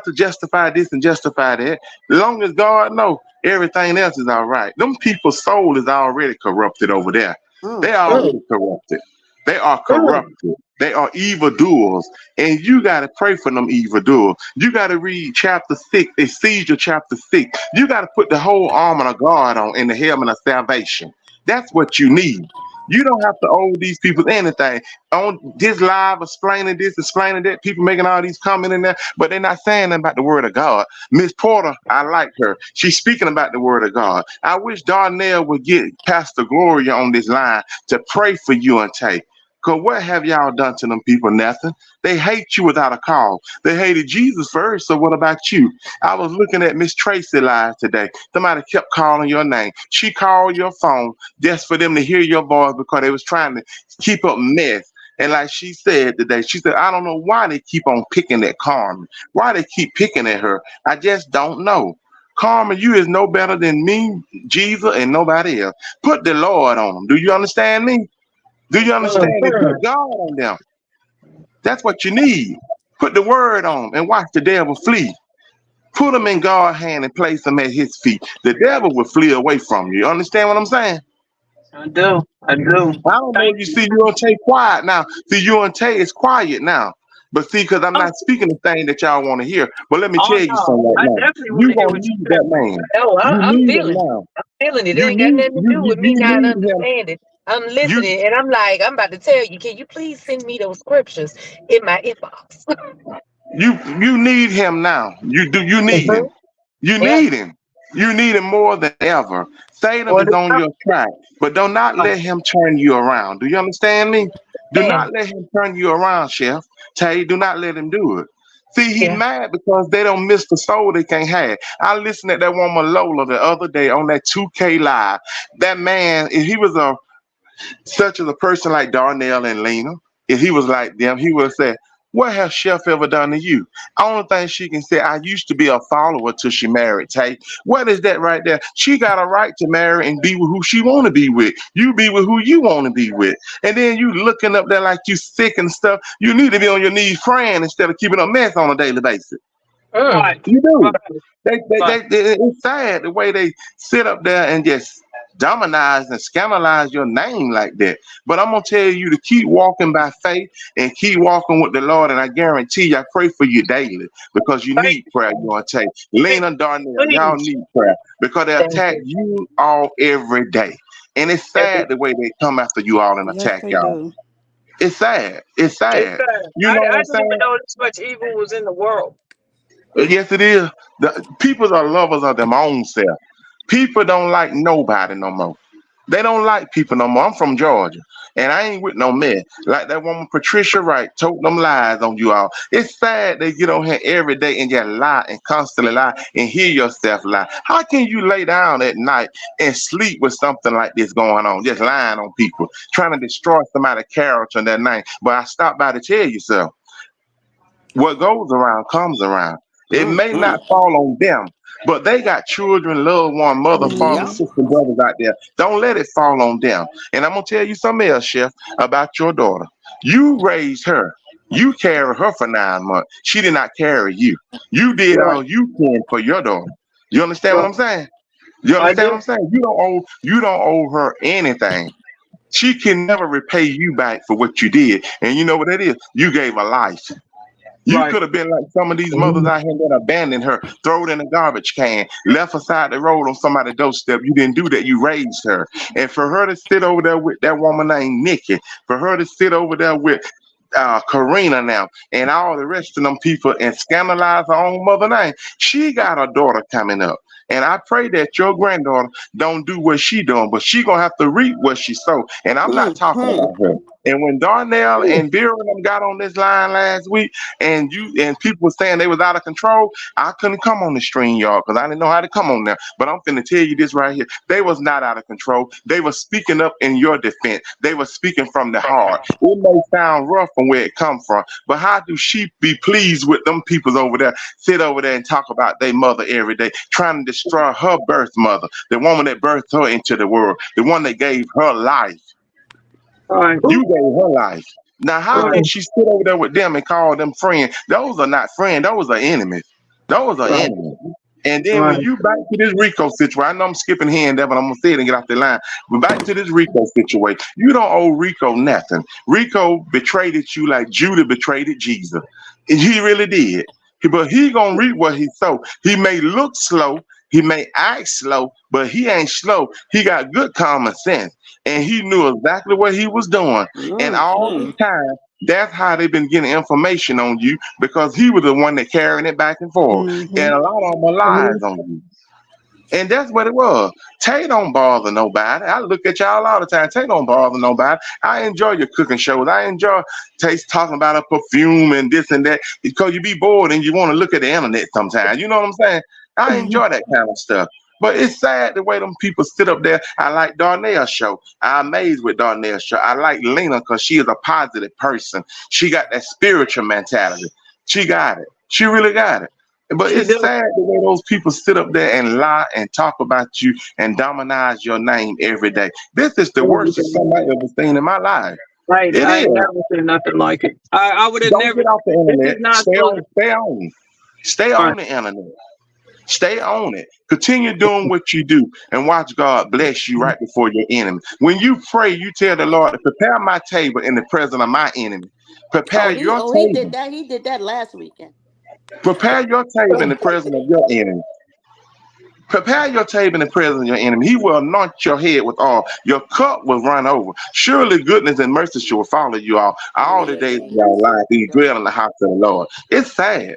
to justify this and justify that. As long as God knows everything else is all right. Them people's soul is already corrupted over there. They Mm, are mm. already corrupted. They are Mm. corrupted. They are evildoers. And you got to pray for them evildoers. You got to read chapter 6, Ecclesiastes chapter 6. You got to put the whole armor of God on in the helmet of salvation. That's what you need. You don't have to owe these people anything. On this live, explaining this, explaining that, people making all these comments in there, but they're not saying nothing about the word of God. Miss Porter, I like her. She's speaking about the word of God. I wish Darnell would get Pastor Gloria on this line to pray for you and take. Because what have y'all done to them people? Nothing. They hate you without a cause. They hated Jesus first, so what about you? I was looking at Miss Tracy live today. Somebody kept calling your name. She called your phone just for them to hear your voice because they was trying to keep up mess. And like she said today, she said, I don't know why they keep on picking at Carmen. Why they keep picking at her. I just don't know. Carmen, you is no better than me, Jesus, and nobody else. Put the Lord on them. Do you understand me? Do you understand it? Mhm. Put God on them. That's what you need. Put the word on them and watch the devil flee. Put them in God's hand and place them at his feet. The devil will flee away from you. You understand what I'm saying? I do. I do. I don't know Thank if you you. see you and Tay quiet now. See, you and Tay is quiet now. But see, because I'm Oh, not speaking the thing that y'all want to hear. But let me oh tell you no. something right I now. definitely want You to hear gonna what you need say. that man. No, You I'm need him feeling it. now. I'm feeling it. It You ain't got need nothing to do with me you not need him. understanding. I'm You listening, and I'm like, I'm about to tell you. Can you please send me those scriptures in my inbox? you need him now. You need him. Mhm. You Yeah. need him. You need him more than ever. Satan What is is on up? your track, but do not let him turn you around. Do you understand me? Do And not let him turn you around, Chef. Tay, do not let him do it. See, he yeah. mad because they don't miss the soul they can't have. I listened to that woman Lola the other day on that 2K live. That man, if he was such as a person like Darnell and Lena, if he was like them, he would have said, what has Chef ever done to you? Only thing she can say, I used to be a follower till she married Tay. What is that right there? She got a right to marry and be with who she want to be with. You be with who you want to be with. And then you looking up there like you sick and stuff. You need to be on your knees praying instead of keeping a mess on a daily basis. Mm. Right. You do. Right. Right. It's sad the way they sit up there and just dominize and scandalize your name like that. But I'm gonna tell you to keep walking by faith and keep walking with the Lord. And I guarantee you, I pray for you daily because you Thank need prayer. You want to take you. Lena Darnell, y'all Please. need prayer because they Thank attack you. you all every day. And it's Every, sad the way they come after you all and Yes, attack they y'all. do. It's sad. It's it's sad. sad. You know what I I'm didn't even saying? know this much evil was in the world. Yes, it is. The people are lovers of their own self. People don't like nobody no more. They don't like people no more. I'm from Georgia, and I ain't with no men. Like that woman Patricia Wright told them lies on you all. It's sad they get on here every day and just lie and constantly lie and hear yourself lie. How can you lay down at night and sleep with something like this going on, just lying on people, trying to destroy somebody's character and their name? But I stopped by to tell you so. What goes around comes around. It may not Mm-hmm. fall on them, but they got children, loved one, mother, father, Yeah. sister, brothers out there. Don't let it fall on them. And I'm gonna tell you something else, Chef, about your daughter. You raised her. You carried her for 9 months. She did not carry you. You did Right. all you can for your daughter. You understand what Right. I'm saying? You I understand what do. I'm saying? You don't owe her anything. She can never repay you back for what you did. And you know what that is? You gave her life. You Right. could have been like some of these mothers Mhm. out here that abandoned her, throw it in a garbage can, left her side the road on somebody's doorstep. You didn't do that. You raised her. And for her to sit over there with that woman named Nikki, for her to sit over there with Karina now and all the rest of them people and scandalize her own mother name, she got a daughter coming up. And I pray that your granddaughter don't do what she doing, but she gonna have to reap what she sow. And I'm not talking Mm-hmm. about her. And when Darnell and Vera and them got on this line last week, and people were saying they was out of control, I couldn't come on the stream, y'all, because I didn't know how to come on there. But I'm finna tell you this right here: they was not out of control. They were speaking up in your defense. They were speaking from the heart. It may sound rough from where it come from, but how do she be pleased with them peoples over there? Sit over there and talk about their mother every day, trying to destroy her birth mother, the woman that birthed her into the world, the one that gave her life. Right. You gave her life. Now, how Right. can she sit over there with them and call them friends? Those are not friends. Those are enemies. Those are Right. enemies. And then when Right. you back to this Rico situation, I know I'm skipping here and there, but I'm gonna say it and get off the line. But back to this Rico situation, you don't owe Rico nothing. Rico betrayed you like Judah betrayed Jesus. And he really did. But he gonna reap what he sow. He may look slow, he may act slow, but he ain't slow. He got good common sense, and he knew exactly what he was doing. And all Mm-hmm. this time, that's how they've been getting information on you because he was the one that carrying it back and forth. Mm-hmm. And a lot of them are lies Mhm. on you. And that's what it was. Tay don't bother nobody. I look at y'all all the time. Tay don't bother nobody. I enjoy your cooking shows. I enjoy Tay talking about a perfume and this and that because you be bored and you want to look at the internet sometimes. You know what I'm saying? I enjoy that kind of stuff. But it's sad the way them people sit up there. I like Darnell's show. I'm amazed with Darnell's show. I like Lena because she is a positive person. She got that spiritual mentality. She got it. She really got it. But She it's do. sad the way those people sit up there and lie and talk about you and demonize your name every day. This is the Every worst of day. something I ever seen in my life. Right. It I ain't is. never seen nothing like it. I would have Don't never. get off the This is internet. not Stay supposed to. on. Stay on. Stay Right. on the internet. Stay on it. Continue doing what you do and watch God bless you right before your enemy. When you pray, you tell the Lord to prepare my table in the presence of my enemy. Prepare your He did table. that. He did that last weekend. Prepare your table in the presence of your enemy. Prepare your table in the presence of your enemy. He will anoint your head with oil. Your cup will run over. Surely goodness and mercy shall follow you Oh all the yeah, days of your Jesus. life. You dwell in the house of the Lord. It's sad.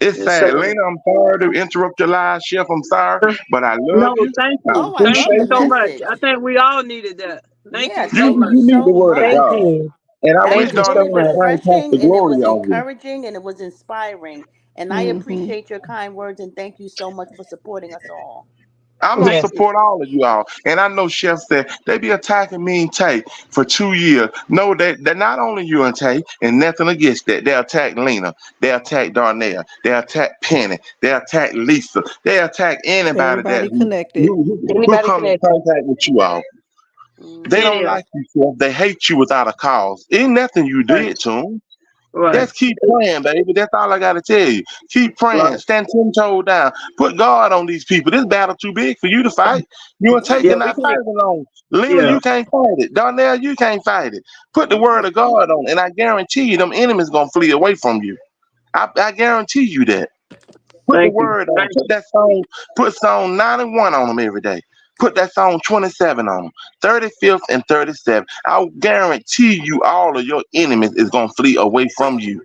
It's It's sad. sad. Lena, I'm sorry to interrupt your live, Chef. I'm sorry, but I love No, you. thank I you. Oh, I Thank love you the appreciate so you. much. message. I think we all needed that. Thank Yeah, you so You thank much. you you need the so word of Thank much. God. you. And I That wish Thank was you Darnell so really could much. bring refreshing, Pastor and it Glory was on here. encouraging, and it was inspiring. And I Mm-hmm. appreciate your kind words, and thank you so much for supporting us all. I'm gonna Thank Yes. you. support all of you all. And I know Chef said they be attacking me and Tay for 2 years. No, that not only you and Tay, and nothing against that. They attack Lena, they attack Darnell, they attack Penny, they attack Lisa, they attack anybody that Everybody connected. who Anybody come in connected? contact with you all. They Hmm. don't Yeah. like you, Chef. They hate you without a cause. Ain't nothing you Right. did to them. Right. Just keep praying, baby. That's all I gotta tell you. Keep praying. Right. Stand 10 toes down. Put God on these people. This battle too big for you to fight. You and Tay Yeah, Hmm. we cannot can't. fight alone. Lena, Yeah. you can't fight it. Darnell, you can't fight it. Put the word Hmm. of God on, and I guarantee you, them enemies gonna flee away from you. I guarantee you that. Put the Thank you. word on. Thank Put you. that song. Put song 91 on them every day. Put that song 27 on them. 35th and 37th. I guarantee you, all of your enemies is gonna flee away from you.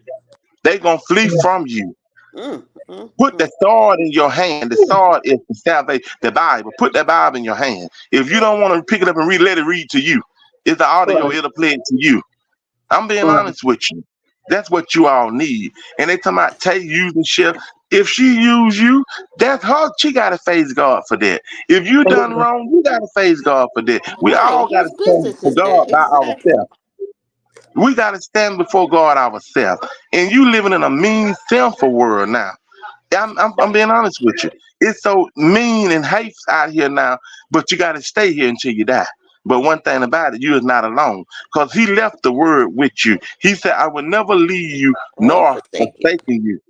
They gonna flee Yeah. from you. Mm, mm, Put the mm. sword in your hand. The sword is the salvation, the Bible. Put that Bible in your hand. If you don't want to pick it up and read, let it read to you. It's the audio, Right. it'll play it to you. I'm being Right. honest with you. That's what you all need. And they talking about Tay using shit. If she use you, that's her. She gotta face God for that. If you done wrong, you gotta face God for that. We Right. all gotta Whose stand business for is that? God by Exactly. ourselves. We gotta stand before God ourselves. And you living in a mean, sinful world now. I'm being honest with you. It's so mean and hate out here now, but you got to stay here until you die. But one thing about it, you is not alone because he left the word with you. He said, I will never leave you Or nor forsake you. forsaking you.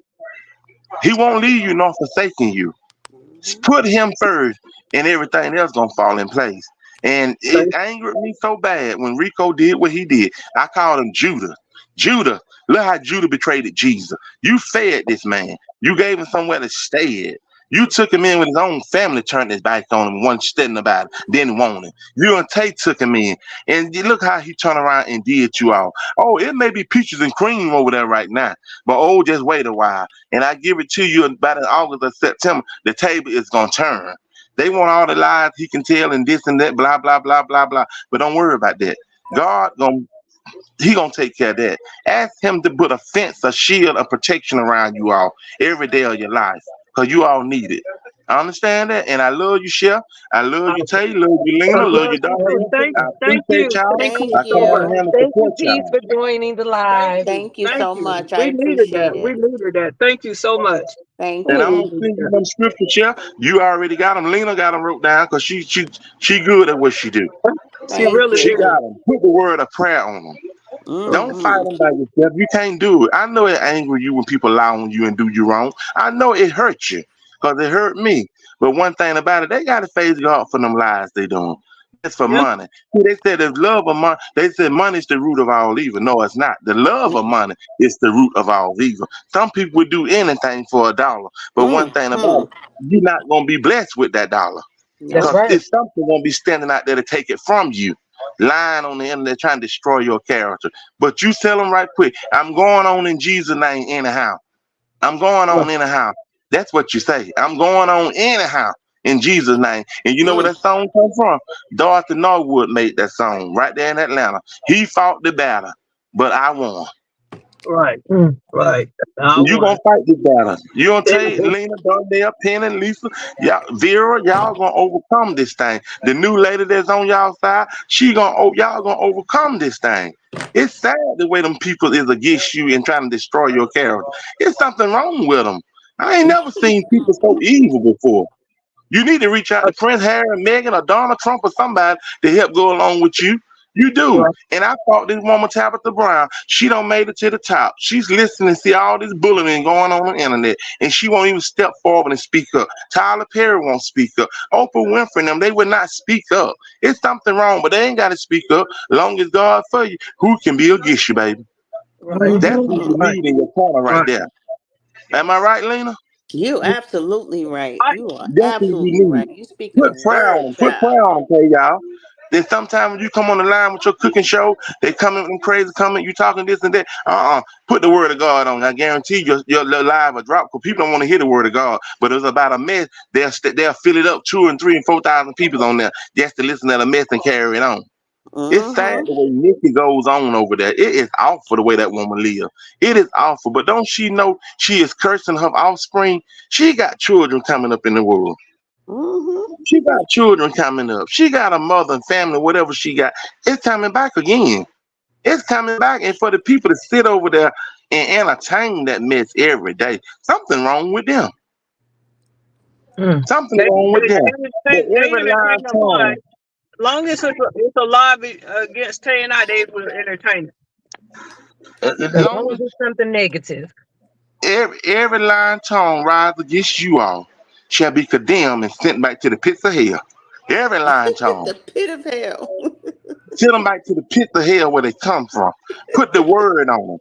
He won't leave you nor forsaking you. Hmm. Put him first, and everything else gonna fall in place. And it Thank, angered me so bad when Rico did what he did. I called him Judah. Judah, look how Judah betrayed Jesus. You fed this man. You gave him somewhere to stay at. You took him in with his own family, turned his back on him, wasn't studying about it, didn't want him. You and Tate took him in, and you look how he turned around and did you all. Oh, it may be peaches and cream over there right now, but oh, just wait a while. And I give it to you about in August or September, the table is gonna turn. They want all the lies he can tell and this and that, blah blah blah blah blah. But don't worry about that. God gonna He gonna take care of that. Ask him to put a fence, a shield, a protection around you all every day of your life, cause you all need it. I understand that, and I love you, Chef. I love I you, Tay. Love you, I Lena. Love love you, you too. Danielle. I Thank appreciate you. y'all. Thank Thank you I so come on much. here you. to Thank you, support Peace, y'all. for joining the Thank live. you. Thank you Thank so you. much. I We needed appreciate that. We it. needed that. Thank you so much. Thank And Ooh, I'm we gonna you. needed send you that. them scriptures, Chef. You already got them. Lena got them wrote down, cause she good at what she do. She Thank really She you. is. got them. Put the word of prayer on them. Don't fight Hmm. them by yourself. You can't do it. I know it angry you when people lie on you and do you wrong. I know it hurts you because it hurt me. But one thing about it, they got to face God for them lies they doing. It's for Yeah. money. See, they said if love of money, they said money is the root of all evil. No, it's not. The love of money is the root of all evil. Some people would do anything for a dollar. But one thing about Hmm. it, you're not going to be blessed with that dollar That's Nope. because right. it's something going to be standing out there to take it from you, lying on the internet trying to destroy your character. But you tell them right quick, I'm going on in Jesus' name anyhow. I'm going Right. on anyhow. That's what you say. I'm going on anyhow in Jesus' name. And you know where Mm. that song come from? Dorothy Norwood made that song right there in Atlanta. He fought the battle, but I won. Right. Mm. Right. I You gonna won. fight this battle. You gonna take And Lena, Donnell, Penn, and Lisa, y'all, Vera. Y'all gonna overcome this thing. The new lady that's on y'all side, y'all gonna overcome this thing. It's sad the way them people is against you and trying to destroy your character. It's something wrong with them. I ain't never seen people so evil before. You need to reach out to Prince Harry, Meghan, or Donald Trump or somebody to help go along with you. You do. right. And I fought this woman, Tabitha Brown. She don't made it to the top. She's listening to see all this bullying going on the internet. And she won't even step forward and speak up. Tyler Perry won't speak up. Oprah Winfrey and them, they would not speak up. It's something wrong, but they ain't got to speak up. Long as God for you, who can be against you, baby? Right. That's who Hmm. you Right. need in your corner right Right. there. Am I right, Lena? You absolutely right. Right. You are That's what absolutely you need. right. You speaking a Put prayer word, on them. Put child. prayer on them, tell y'all. Then sometimes when you come on the line with your cooking show, they come in with them crazy comment, you talking this and that. Put the word of God on. I guarantee your little live will drop because people don't want to hear the word of God. But it's about a mess. They'll fill it up 2 and 3 and 4,000 people on there just to listen to the mess and carry it on. It's sad Hmm. the way Nikki goes on over there. It is awful the way that woman lives. It is awful. But don't she know she is cursing her offspring? She got children coming up in the world. Hmm. She got children coming up. She got a mother and family, whatever she got. It's coming back again. It's coming back. And for the people to sit over there and entertain that mess every day, something wrong with them. Mm. Something wrong with them. But They every entertain live the lie. tongue, Long as it's a lie against Tay and I, they will entertain it. as As long long as as it's something negative. every lying tongue rise against you all, shall be condemned and sent back to the pits of hell. Every lying tongue. The pit of hell. Send them back to the pits of hell where they come from. Put the word on them.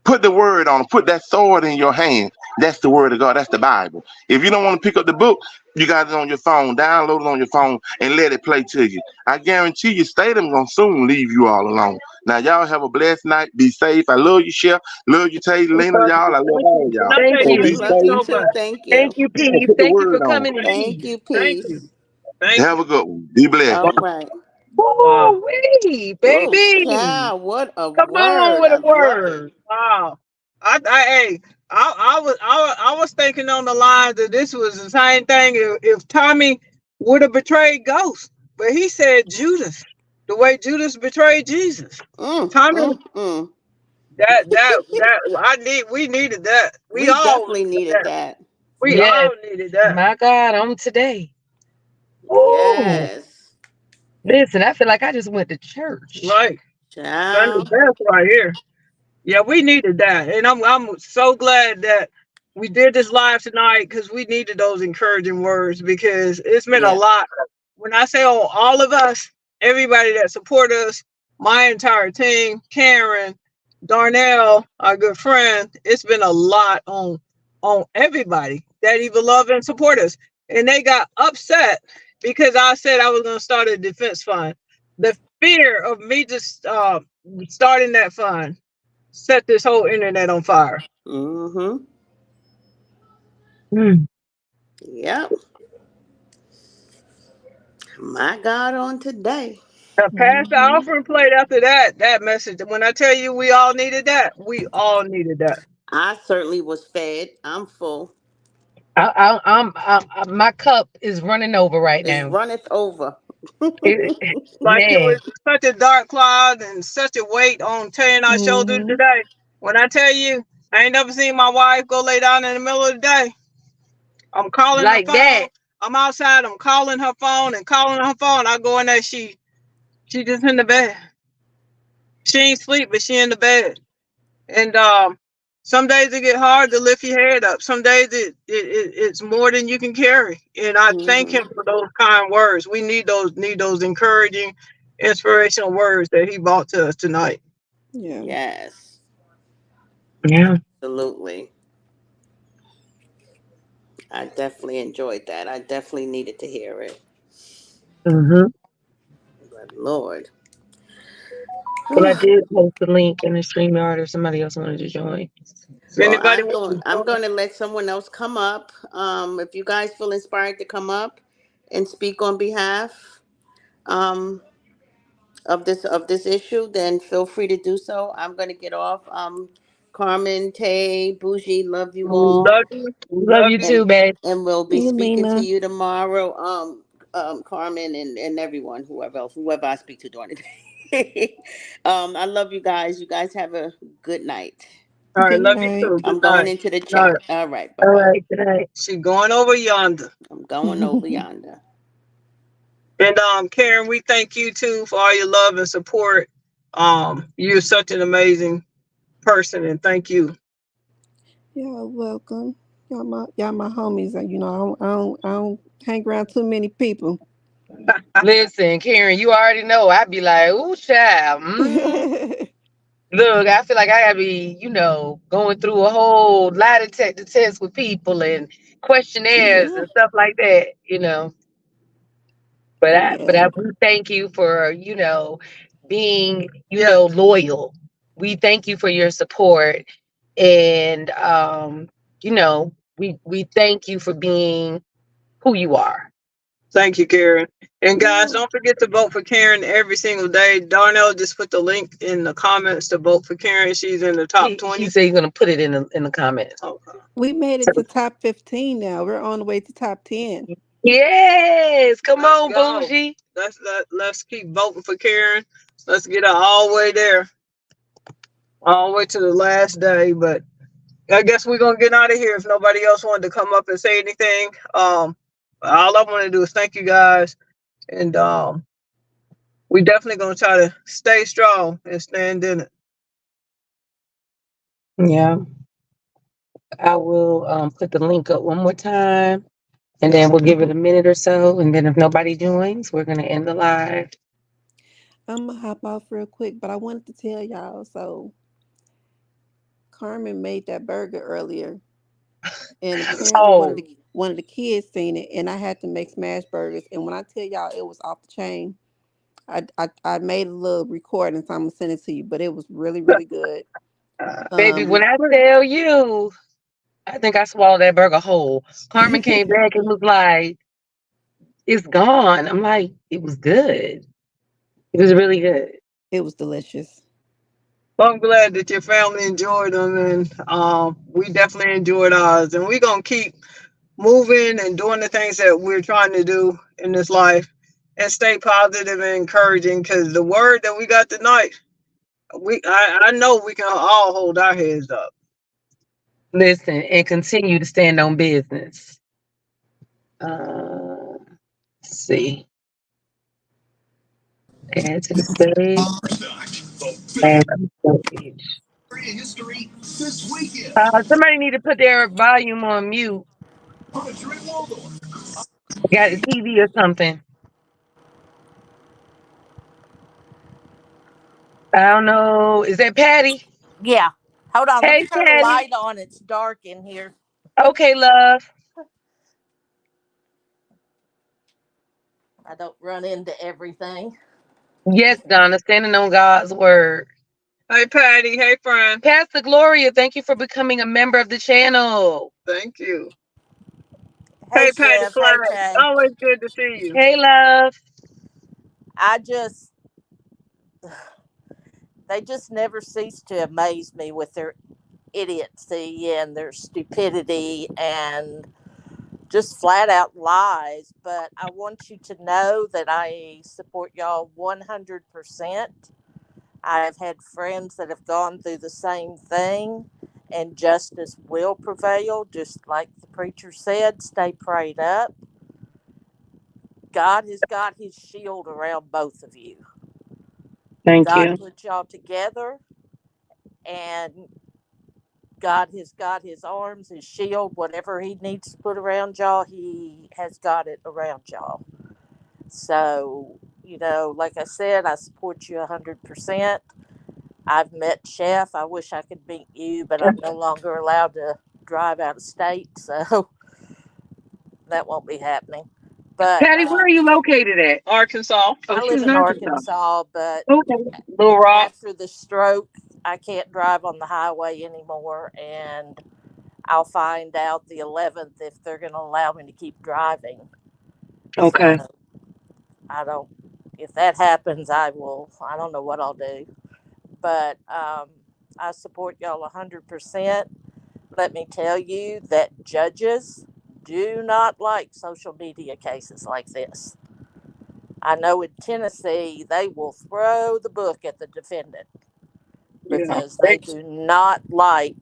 Put the word on them. Put that sword in your hand That's the word of God. That's the Bible. If you don't want to pick up the book, you got it on your phone. Download it on your phone and let it play to you. I guarantee you, Stadium gonna soon leave you all alone. Now, y'all have a blessed night. Be safe. I love you, Chef. Love you, Tay, Lena, y'all. I love Thank all you. y'all. Can I Thank say So you. be thank you Love you safe so too. much? Thank Thank you. you, and Peace. put the Thank you for word on. coming in Thank peace. you, Thank peace. you. Thank Have you. a good one. Be blessed. All right. Wow. Woo-wee, Oh, baby. child, what a Come on word. with I a love it. word. Wow. Hey, I was thinking on the lines that this was the same thing if Tommy would have betrayed Ghost, but he said Judas, the way Judas betrayed Jesus. Tommy, Mm. we needed that. We We all definitely needed needed that. that. We Yes, all needed that. my God, on today. Ooh, Yes. listen, I feel like I just went to church. Right. Sunday Child. best right here. Yeah, we needed that, and I'm so glad that we did this live tonight because we needed those encouraging words because it's been a Yeah. lot. When I say all of us, everybody that support us, my entire team, Karen, Darnell, our good friend, it's been a lot on everybody that even love and support us, and they got upset because I said I was going to start a defense fund. The fear of me just starting that fund set this whole internet on fire. Mm-hmm. Mm. Yep. My God on today. Now, pass the Mhm. offering plate after that message. When I tell you we all needed that, we all needed that. I certainly was fed. I'm full. My cup is running over right It now. runneth over. It, Like it was man, such a dark cloud and such a weight on tearing our shoulders Mhm. today. When I tell you, I ain't never seen my wife go lay down in the middle of the day. I'm calling her like phone. that. I'm outside. I'm calling her phone and calling her phone. I go in there. She just in the bed. She ain't sleep, but she in the bed. And some days it get hard to lift your head up. Some days it's more than you can carry. And I thank him Hmm. for those kind words. We need those encouraging, inspirational words that he brought to us tonight. Yeah. Yes. Yeah. Absolutely. I definitely enjoyed that. I definitely needed to hear it. Hmm. But Lord. Well, I did post the link in the StreamYard if somebody else wanted to join. If Well, anybody wants to I'm join, going to let someone else come up. If you guys feel inspired to come up and speak on behalf um, of this issue, then feel free to do so. I'm going to get off. Carmen, Tay, Bougie, love you we all, love you. We Love love you you. too, and babe. we'll be See you, speaking to Lena. you tomorrow. Carmen and everyone, whoever I speak to during the day. I love you guys. You guys have a good night. All right, Good love you night. too. Good I'm going night. into the All right. chat. All right, bye All bye. right, good night. She going over yonder. I'm going over yonder. And Karen, we thank you too for all your love and support. You're such an amazing person, and thank you. Y'all welcome. Y'all my homies. And I don't hang around too many people. Listen, Karen, you already know. I'd be like, ooh, child. Look, I feel like I gotta be, going through a whole lie detector test with people and questionnaires Yeah. and stuff like that. But I Yeah. we thank you for, being, Yeah, loyal. We thank you for your support. And we thank you for being who you are. thank you, Karen. And guys, Yeah. don't forget to vote for Karen every single day. Darnell just put the link in the comments to vote for Karen. She's in the top He 20. said he's gonna put it in the comments. Okay. We made it So, to top 15 now. We're on the way to top 10. yes, come Let's on, go. Bougie. Let's keep voting for Karen. Let's get her all the way there, all the way to the last day. But I guess we're gonna get out of here if nobody else wanted to come up and say anything. All I want to do is thank you guys, and we definitely gonna try to stay strong and stand in it. Yeah, I will put the link up one more time, and then we'll give it a minute or so, and then if nobody joins, we're gonna end the live. I'm going to hop off real quick, but I wanted to tell y'all. So, Carmen made that burger earlier. And apparently Oh, one of the kids seen it, and I had to make smash burgers. And when I tell y'all it was off the chain, I made a little recording, so I'm gonna send it to you. But it was really really good. baby, when You I tell you, I think I swallowed that burger whole. Carmen came back and was like, it's gone. I'm like, it was good. It was really good. it was delicious. Well, I'm glad that your family enjoyed them, and we definitely enjoyed ours. And we're gonna keep moving and doing the things that we're trying to do in this life, and stay positive and encouraging. Because the word that we got tonight, I know we can all hold our heads up. Listen, and continue to stand on business. Let's see. Add to the stage. Add to the stage. Somebody need to put their volume on mute. Got a TV or something. I don't know. Is that Patty? Yeah. Hold on. Let Hey, me turn the Patty. light on. It's dark in here. Okay, love. I don't run into everything. Yes, Donna, standing on God's word. Hey, Patty. Hey, friend. Pastor Gloria, thank you for becoming a member of the channel. Thank you. Hey, Hey, Patty Chef. Hey, Flag. Jay. Always good to see you. Hey, love. I just, they just never cease to amaze me with their idiocy and their stupidity and just flat out lies. But I want you to know that I support y'all 100%. I've had friends that have gone through the same thing, and justice will prevail, just like the preacher said. Stay prayed up. God has got his shield around both of you. Thank God you. put y'all together, and God has got his arms, his shield, whatever he needs to put around y'all, he has got it around y'all. So, like I said, I support you 100%. I've met Chef. I wish I could meet you, but I'm no longer allowed to drive out of state, so that won't be happening. But Patty, where are you located at? Arkansas. Oh, I live she's in in Arkansas. Arkansas, but Okay. Little Rock. after the stroke, I can't drive on the highway anymore, and I'll find out the 11th if they're going to allow me to keep driving. Okay. So I don't. If that happens, I will. I don't know what I'll do, but I support y'all 100%. Let me tell you that judges do not like social media cases like this. I know in Tennessee they will throw the book at the defendant Yeah. because they do not like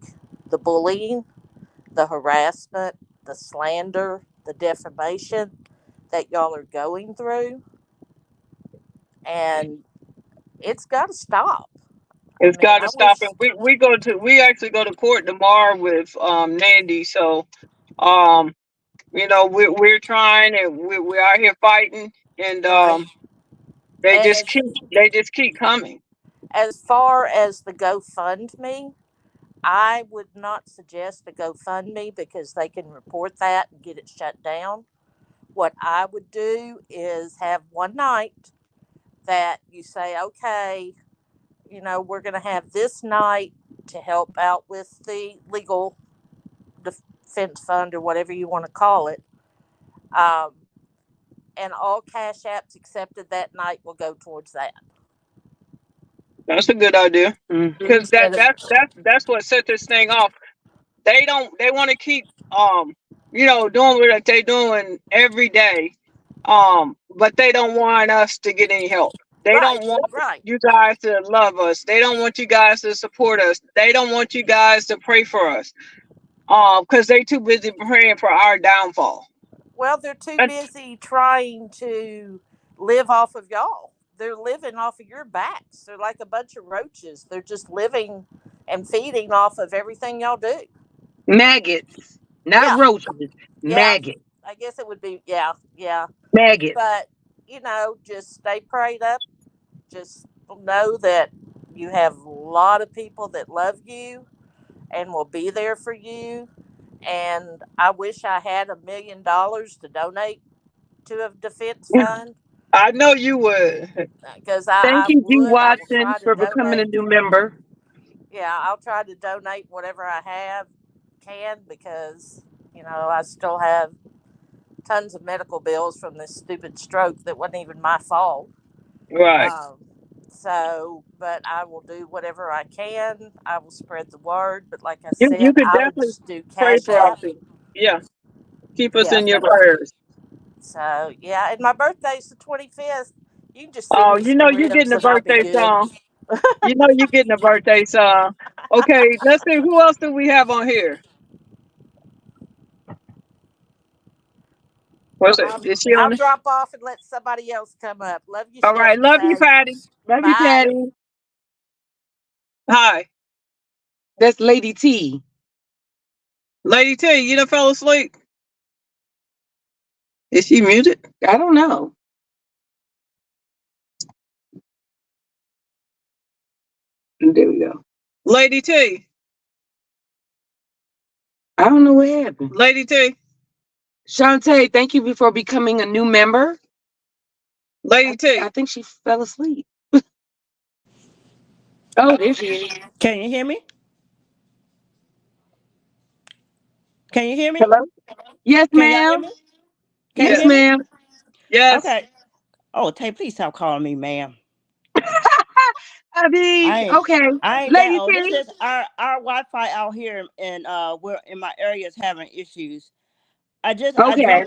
the bullying, the harassment, the slander, the defamation that y'all are going through. And it's got to stop. I It's mean, got to I stop. wish, And we actually go to court tomorrow with Nandy. So um we're trying, and we're out here fighting, and okay. they And just keep coming. as far as the GoFundMe, I would not suggest a GoFundMe because they can report that and get it shut down. What I would do is have one night that you say, okay, we're going to have this night to help out with the legal defense fund or whatever you want to call it. Um, and all cash apps accepted that night will go towards that. That's a good idea, Mm-hmm. because Instead of, that's what set this thing off. They want to keep doing what they doing every day, but they don't want us to get any help. They right, don't want right. you guys to love us. They don't want you guys to support us. They don't want you guys to pray for us, because they too busy praying for our downfall. Well, they're too And busy trying to live off of y'all. They're living off of your backs. They're like a bunch of roaches. They're just living and feeding off of everything y'all do. Maggots, not Yeah, roaches. yeah. Maggots. I guess it would be, yeah, yeah. Maggots. But, just stay prayed up. Just know that you have a lot of people that love you and will be there for you. and I wish I had $1 million to donate to a defense Yeah, fund I know you would. because Thank I you, G. would. I will Watson, try to for becoming a donate. new member. Yeah, I'll try to donate whatever I have can because I still have tons of medical bills from this stupid stroke that wasn't even my fault. Right. Um, but I will do whatever I can. I will spread the word. But like I You said, could I would definitely just do pray Cash for us. App. Yeah. Keep us Yeah. in your prayers. So yeah, and my birthday's the 25th. You can just send Oh, me you know some you're getting ribs a and I'll be birthday good. song. You know you're getting a birthday song. Okay, let's see. Who else do we have on here? What's it? I'll, Is she on I'll it? drop off and let somebody else come up. Love you, All right. Stephanie Love you, Faye. Patty. Love you, Bye. Patty. Hi. That's Lady T. Lady T, you done fell asleep? Is she muted? I don't know. There we go. Lady T. I don't know what happened. Lady T. Shantae, thank you for becoming a new member. Lady T. I think she fell asleep. Oh, there she is. Can you hear me? Can you hear me? Hello? Yes, Can y'all hear ma'am. me? Can you Yes, Yeah. hear me? ma'am. Yes. Okay. Oh, Tay, please stop calling me ma'am. I I mean, ain't okay. I ain't that Lady old. This T. is our Wi-Fi out here and we're in my area is having issues. I Okay.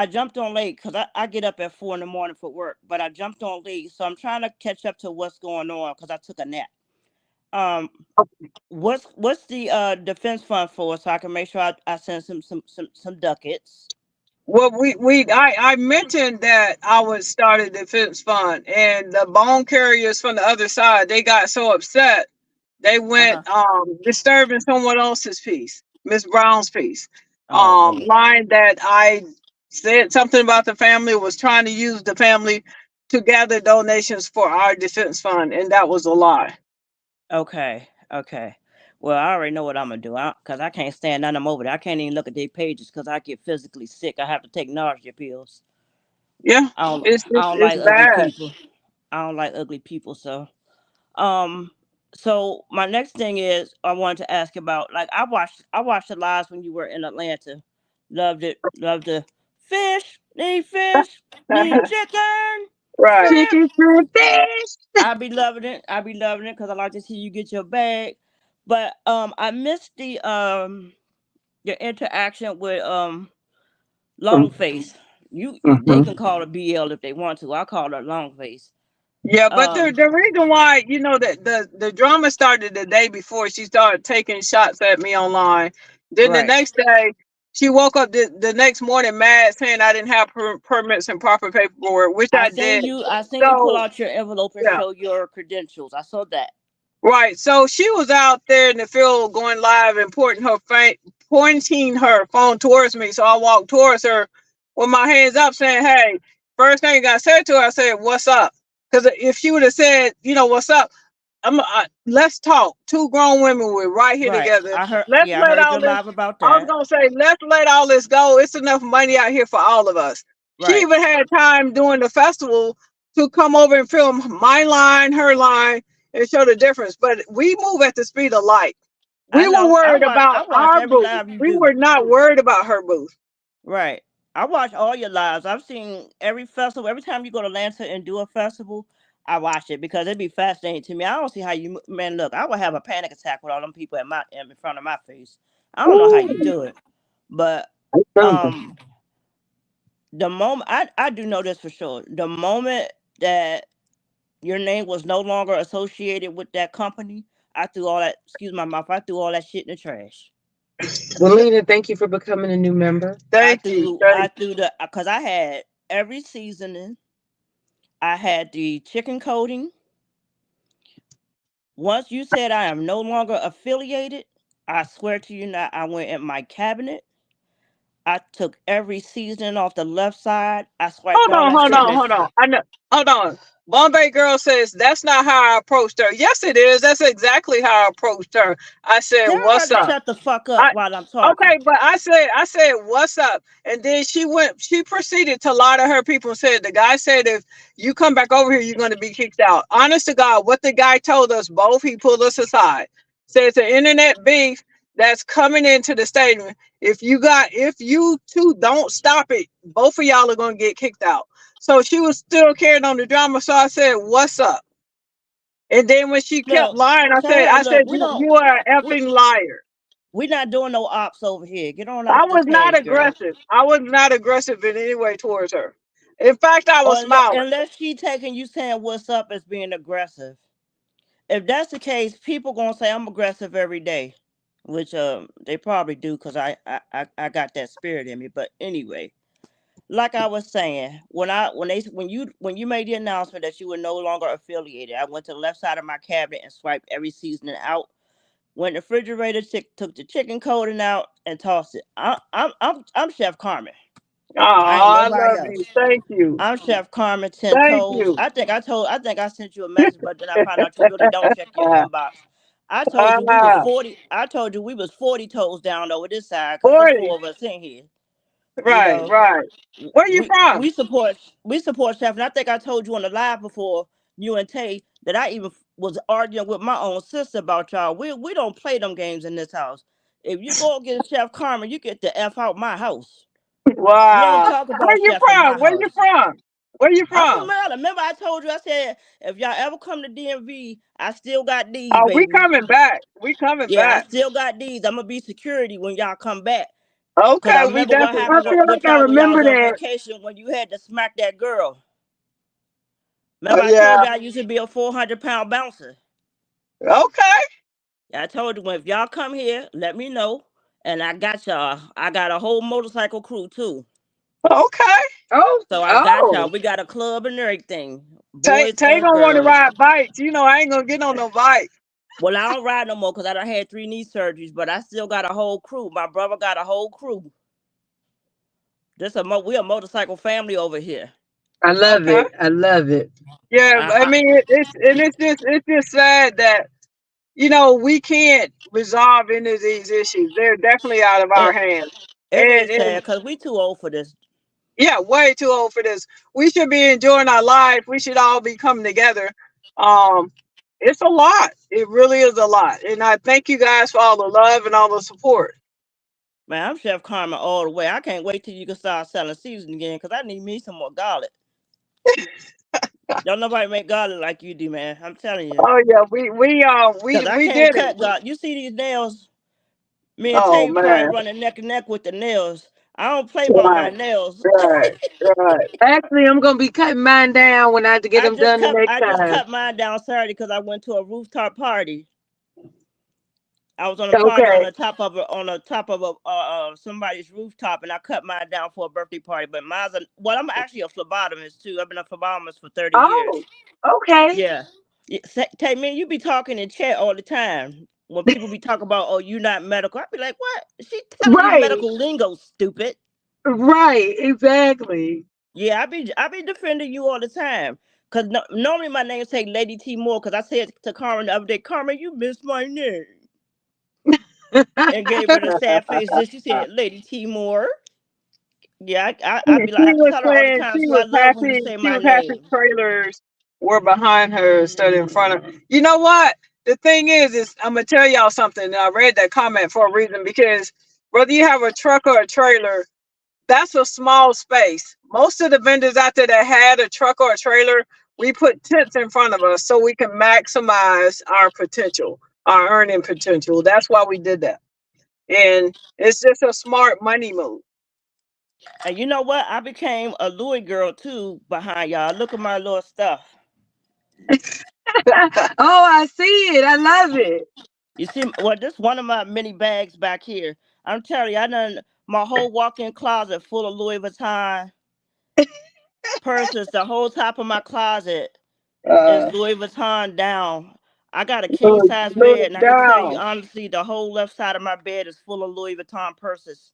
jumped on late because I get up at 4 in the morning for work, but I jumped on late, so I'm trying to catch up to what's going on because I took a nap. Um, what's the defense fund for so I can make sure I send some ducats. Well, I mentioned that I would start a defense fund, and the bone carriers from the other side, they got so upset, they Uh-huh. went disturbing someone else's piece, Miss Brown's piece, Oh Lord. lying that I said something about the family, was trying to use the family to gather donations for our defense fund, and that was a lie. Okay, okay. Well, I already know what I'm gonna do. Cause I can't stand none of them over there. I can't even look at their pages because I get physically sick. I have to take nausea pills. Yeah, I don't it's like ugly bad. people. I don't like ugly people. Um, so my next thing is I wanted to ask about like I watched the lives when you were in Atlanta. Loved it. Loved the fish, need chicken, Right. shrimp. Chicken for fish. I be loving it because I like to see you get your bag. But I missed the your interaction with Longface. They Mhm. can call her BL if they want to. I call her Longface. Yeah, but Um, the reason why, that the drama started the day before she started taking shots at me online. Then the right. next day, she woke up the next morning mad, saying I didn't have permits and proper paperwork, which I did. I seen you pull So out your envelope and yeah, show your credentials. I saw that. right. So she was out there in the field going live and pointing her phone towards me. So I walked towards her with my hands up, saying, "Hey." First thing I said to her, I said, "What's up?" Because if she would have said, "What's up?" Let's talk. Two grown women, we're right here Right. together. I heard. Let's Yeah, I let heard all your this. live about I was that. gonna say, let's let all this go. It's enough money out here for all of us. She Right. even had time during the festival to come over and film my line, her line, and show the difference. But we move at the speed of light. I We were know. worried I about watch our every booth. live you We do. were not worried about her booth. Right. I watch all your lives. I've seen every festival. Every time you go to Atlanta and do a festival, I watch it because it'd be fascinating to me. I don't see how you man look. I would have a panic attack with all them people in front of my face. I don't know how you Ooh. do it, but um, the moment I do know this for sure. The moment that your name was no longer associated with that company, I threw all that. Excuse my mouth. I threw all that shit in the trash. Melina, thank you for becoming a new member. Thank you. I Thank threw the because I had every seasoning. I had the chicken coating. Once you said I am no longer affiliated, I swear to you now, I went in my cabinet. I took every seasoning off the left side. I swiped Hold all on, that hold shit. on, hold on. I know. Hold on. Bombay girl says that's not how I approached her. Yes, it is. That's exactly how I approached her. I said, Tell her "What's to up?" shut the fuck up I while I'm talking. okay, but I said, "What's up?" And then she proceeded to lie to her people and said, "The guy said if you come back over here, you're going to be kicked out." Honest to God, what the guy told us both, he pulled us aside. Said it's an internet beef that's coming into the stadium. If you two don't stop it, both of y'all are going to get kicked out. So she was still carrying on the drama. So I said, "What's up?" And then when she kept Look, lying, I tell said, her, "I said look, we don't, you are an we, effing liar." we not doing no ops over here. Get on I off was this not page, girl. aggressive. I was not aggressive in any way towards her. In fact, I was smiling. Unless she taking you saying what's up as being aggressive. If that's the case, people gonna say I'm aggressive every day, which they probably do because I got that spirit in me. But anyway, like I was saying, when you made the announcement that you were no longer affiliated, I went to the left side of my cabinet and swiped every seasoning out. Went in the refrigerator, took the chicken coating out and tossed it. I'm Chef Carmen. Oh, I ain't I nobody love you. else. Thank you. I'm Chef Carmen Ten Thank Toes. you. I think I sent you a message, but then I found out you really don't check your inbox. I told you we was Ah, 40. I told you we was 40 toes down over this side because there's 40. four of us in here. You Right, know, right. Where you we from? we support we support Chef, and I think I told you on the live before you and Tay that I even was arguing with my own sister about y'all. We don't play them games in this house. If you go against Chef Carmen, you get the f out my house. We don't Wow. talk Where about you Chef in from? my Where you house. from? Where you I'm from from? Maryland. Remember, I told you, I said, if y'all ever come to DMV, I still got these, Oh, we baby. coming back. We coming Yeah, I back. still got these. I'm going to be security when y'all come back. Because I Okay, we remember what definitely. I happened feel with like I y'all when y'all remember was on that. vacation when you had to smack that girl. Oh Remember, I told yeah. y'all I used to be a 400-pound bouncer. Okay. I told you, when if y'all come here, let me know. And I got y'all. I got a whole motorcycle crew, too. Okay. Oh. So I got y'all. Oh. We got a club and everything, Tay boys Tay and gonna want to girls. ride bikes. You know I ain't gonna get on no bike. Well, I don't ride no more because I done had 3 knee surgeries, but I still got a whole crew. My brother got a whole crew. We a motorcycle family over here. I love Okay. it. I love it. Yeah, I, I I, mean it's just sad that we can't resolve any of these issues. They're definitely out of our it hands. it And is and sad because we too old for this. yeah, way too old for this. We should be enjoying our life. We should all be coming together. Um, it's a lot. It really is a lot. And I thank you guys for all the love and all the support. Man, I'm Chef Karma all the way. I can't wait till you can start selling season again because I need me some more garlic. Don't nobody make garlic like you do, man. I'm telling you. Oh yeah, we Because I we can't did it. cut garlic. You see these nails? Me and Oh Tay probably man. running neck and neck with the nails. I don't play about my Right, nails. right, right. Actually, I'm gonna be cutting mine down when I have to get I them just done the cut next I just time. cut mine down Saturday because I went to a rooftop party. I was on a party Okay. on the top of somebody's rooftop, and I cut mine down for a birthday party. But I'm actually a phlebotomist too. I've been a phlebotomist for 30 years. Oh, okay. Yeah, Tay, man, you be talking in chat all the time. When people be talking about, oh, you not medical, I be like, what? She telling you Right, medical lingo, stupid. right, exactly. Yeah, I be defending you all the time. Cause normally my name say Lady T Moore. Cause I said to Carmen the other day, Carmen, you missed my name, and gave her the sad face. Then she said, Lady T Moore. Yeah, I be like, I tell her all the time. She So I was love when you happy. say She my was happy name. trailers were behind her instead of in front of. You know what? The thing is I'm gonna tell y'all something. And I read that comment for a reason because whether you have a truck or a trailer, that's a small space. Most of the vendors out there that had a truck or a trailer, we put tents in front of us so we can maximize our potential, our earning potential. That's why we did that. And it's just a smart money move. And you know what? I became a Louis girl too behind y'all. Look at my little stuff. Oh, I see it. I love it. You see, well, this one of my mini bags back here. I'm telling you, I done my whole walk-in closet full of Louis Vuitton purses. The whole top of my closet is Uh, Louis Vuitton down. I got a king look, size bed, look and I can tell you down. honestly, the whole left side of my bed is full of Louis Vuitton purses.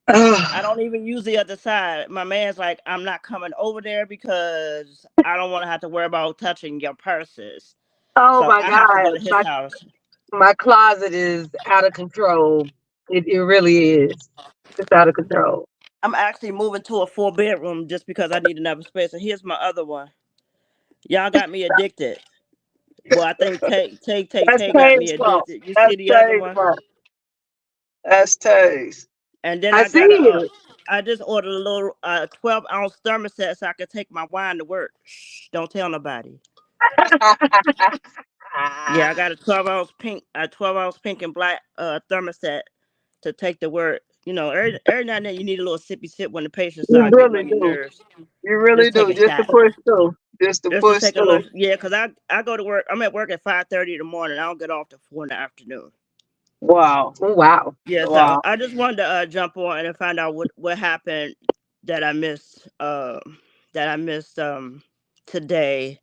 I don't even use the other side. My man's like, I'm not coming over there because I don't want to have to worry about touching your purses. Oh So my I have to go God. to his house. My closet is out of control. It really is. It's out of control. I'm actually moving to a 4 bedroom just because I need another space. And here's my other one. Y'all got me addicted. Well, I think That's Tay got me Tay's fault. addicted. You That's see the other Tay's one? fault. That's Tay's. And then I I see got it. I just ordered a little 12-ounce thermostat so I can take my wine to work. Shh, don't tell nobody. Yeah, I got a 12-ounce pink and black thermostat to take to work. You know, every now and then you need a little sippy sip when the patient You start getting really on your do. nerves. You really Just take do. a Just to shot. push through. Just to Just to push take a through. little, yeah, cause I go to work. I'm at work at 5:30 in the morning. I don't get off till 4 in the afternoon. Wow. Oh, wow. Yeah, so Wow. I just wanted to jump on and find out what happened that I missed. That I missed today,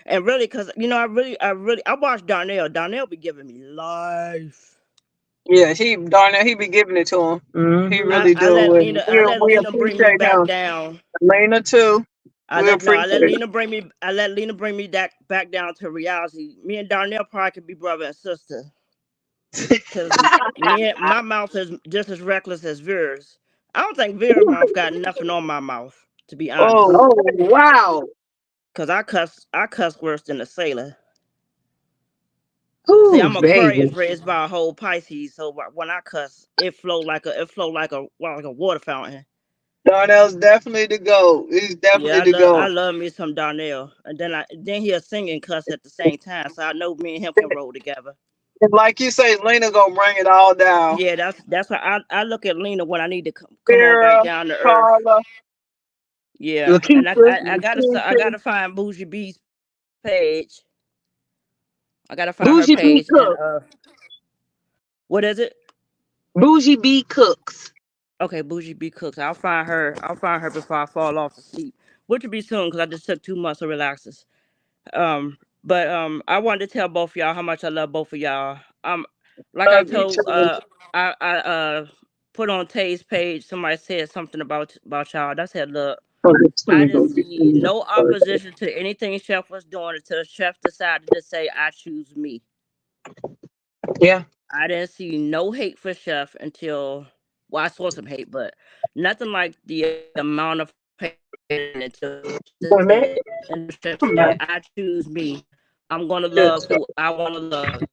and really, cause I watched Darnell. Darnell be giving me life. Yeah, Darnell, he be giving it to him. He I, really I do. let And Lena I let we Lena bring me appreciate back him. down. Lena too. We I let appreciate Lena bring me that back down to reality. Me and Darnell probably could be brother and sister. him. Cause my mouth is just as reckless as Vera's. I don't think Vera's mouth got nothing on my mouth, to be Oh, honest. wow. Cause I cuss worse than a sailor. See, Ooh, I'm Aquarius baby. raised by a whole Pisces, so when I cuss, it flow like a water fountain. Darnell's definitely the GOAT. He's Yeah, definitely the I GOAT. love me some Darnell, and then he'll sing and cuss at the same time, so I know me and him can roll together. And like you say, Lena gonna bring it all down. Yeah, that's why I look at Lena when I need to come on back Sarah, down to earth. Carla, Yeah, and Lakeisha, I Lakeisha, gotta find Bougie B's page. I gotta find her Bougie B page and Cook. what is it? Bougie B Cooks. Okay, Bougie B Cooks. I'll find her. I'll find her before I fall off to sleep, which will be soon because I just took 2 months of relaxes. But I wanted to tell both of y'all how much I love both of y'all. Like I Love you told too. I put on Tay's page. Somebody said something about y'all. I said, look. Oh, just let I me didn't go get see some no first. opposition to anything Chef was doing until Chef decided to say, I choose me. Yeah, I didn't see no hate for Chef until, well, I saw some hate, but nothing like the amount of hate until Chef one minute. said, and Chef Come said, on. I choose me. I'm going to Good love stuff. who I want to love.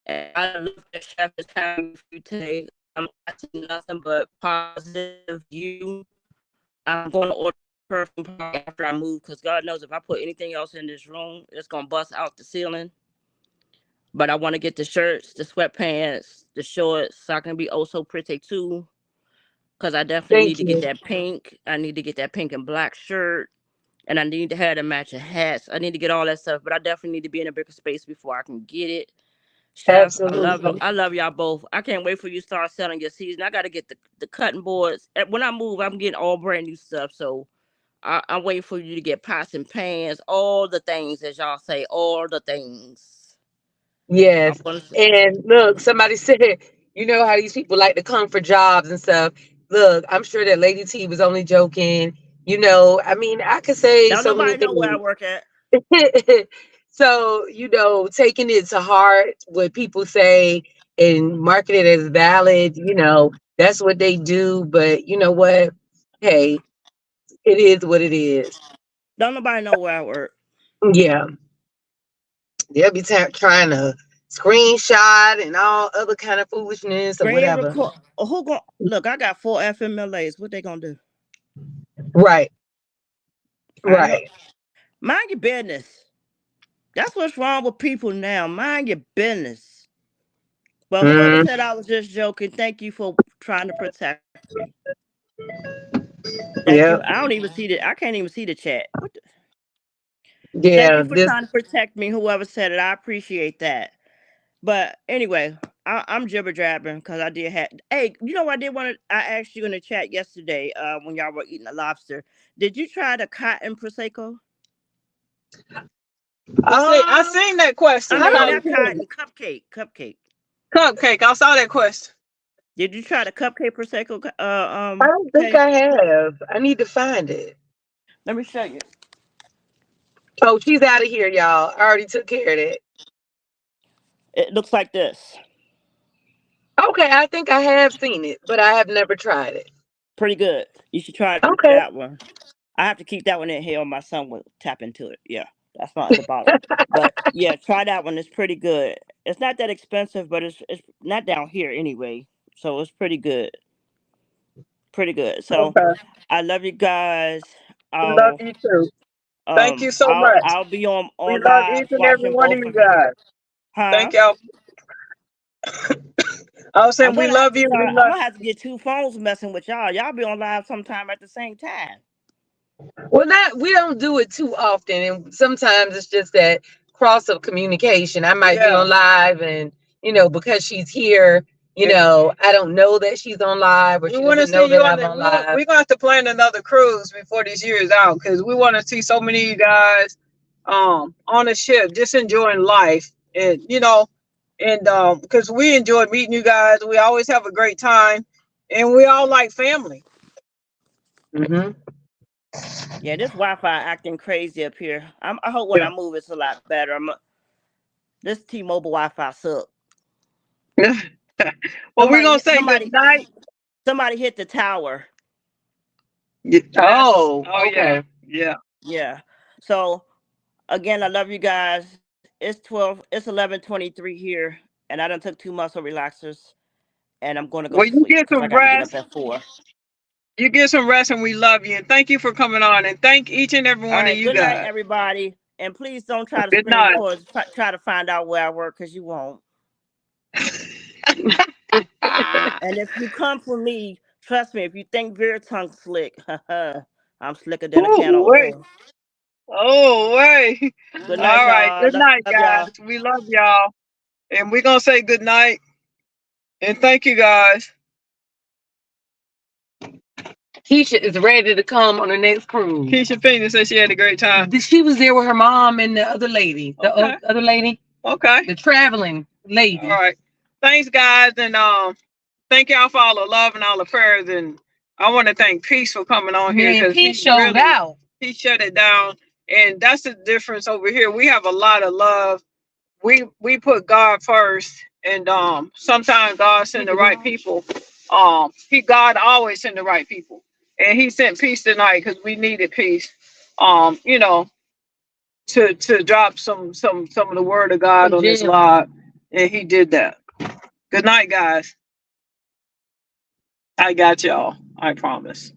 And I love that Chef is having for you today. I'm not seeing nothing but positive you. I'm going to order perfume probably after I move because God knows if I put anything else in this room, it's going to bust out the ceiling. But I want to get the shirts, the sweatpants, the shorts so I can be oh so pretty too. Because I definitely need Thank to get you. that pink. I need to get that pink and black shirt. And I need to have the matching hats. I need to get all that stuff. But I definitely need to be in a bigger space before I can get it. Chef, I love Absolutely. I love y'all both. I can't wait for you to start selling your season. I got to get the cutting boards. When I move, I'm getting all brand new stuff. So I'm waiting for you to get pots and pans, all the things, as y'all say, all the things. I'm Yes. gonna. And look, somebody said, you know how these people like to come for jobs and stuff. Look, I'm sure that Lady T was only joking. I mean, I could say Don't so many nobody know where I things. work at. So, taking it to heart what people say and marking it as valid, that's what they do. But you know what? Hey, it is what it is. Don't nobody know where I work. Yeah, they'll be trying to screenshot and all other kind of foolishness or Screen whatever. record. Who going look? I got 4 FMLAs. What they gonna do? Right, I know. right. Mind your business. That's what's wrong with people now. Mind your business. But whoever Mm, said I was just joking, thank you for trying to protect me. Thank you. yeah, I don't even see the. I can't even see the chat. Thank yeah. you for trying to protect me. Whoever said it, I appreciate that. But anyway, I'm jibber jabbing because I did have. Hey, you know what I did want to? I asked you in the chat yesterday when y'all were eating the lobster. Did you try the cotton prosecco? I seen that I question. mean, How not about cotton cupcake. Cupcake. I saw that question. Did you try the cupcake prosecco? I don't think Kay? I have. I need to find it. Let me show you. Oh, she's out of here, y'all. I already took care of that. It looks like this. Okay, I think I have seen it, but I have never tried it. Pretty good. You should try Okay. that one. I have to keep that one in here, or my son will tap into it. Yeah, that's not at the bottom. But yeah, try that one. It's pretty good. It's not that expensive, but it's not down here anyway. So it's pretty good. Pretty good. So Okay. I love you guys. We love I'll you too. Thank you so much. I'll be We on love live each and every watching one of both you of you. guys. Huh? Thank y'all. I was saying we love you. We I'm love. gonna have to get two phones messing with y'all. Y'all be on live sometime at the same time. Well, not we don't do it too often, and sometimes it's just that cross of communication. I might be Yeah. on live, and because she's here, I don't know that she's on live, or We she want to doesn't know see you that on I'm the. on live. We're gonna have to plan another cruise before this year is out because we want to see so many of you guys, on the ship, just enjoying life, and because we enjoy meeting you guys. We always have a great time, and we all like family. Hmm. Yeah, this Wi-Fi acting crazy up here. I hope when Yeah. I move it's a lot better. This T-Mobile Wi-Fi suck. Well, we're gonna say good night. Somebody hit the tower. Yeah. Oh, Oh yeah. okay. Yeah. Yeah. So again, I love you guys. It's 11:23 here, and I done took 2 muscle relaxers, and I'm going to go Well, to you sleep get because I some got to get up rest. at 4. You get some rest, and we love you. And thank you for coming on. And thank each and every All one of right. you Good night, guys. everybody. And please don't try to Good spring night. cords. Try to find out where I work because you won't. And if you come for me, trust me, if you think Vera tongue slick, I'm slicker than a can of Ooh, wait. oil. Oh, wait. Good night, All right. y'all. Good Love night, y'all. guys. We love y'all. And we're going to say good night. And thank you, guys. Keisha is ready to come on the next cruise. Keisha Pena said she had a great time. She was there with her mom and the other lady. The Okay. other lady, Okay. the traveling lady. All right. Thanks, guys. And thank y'all for all the love and all the prayers. And I want to thank Peace for coming on here Man, because Peace showed out. he shut it down. And that's the difference over here. We have a lot of love. We put God first, and sometimes God send the right people. God always send the right people, and He sent peace tonight because we needed peace. You know, to drop some of the word of God on this live, and He did that. Good night, guys. I got y'all. I promise.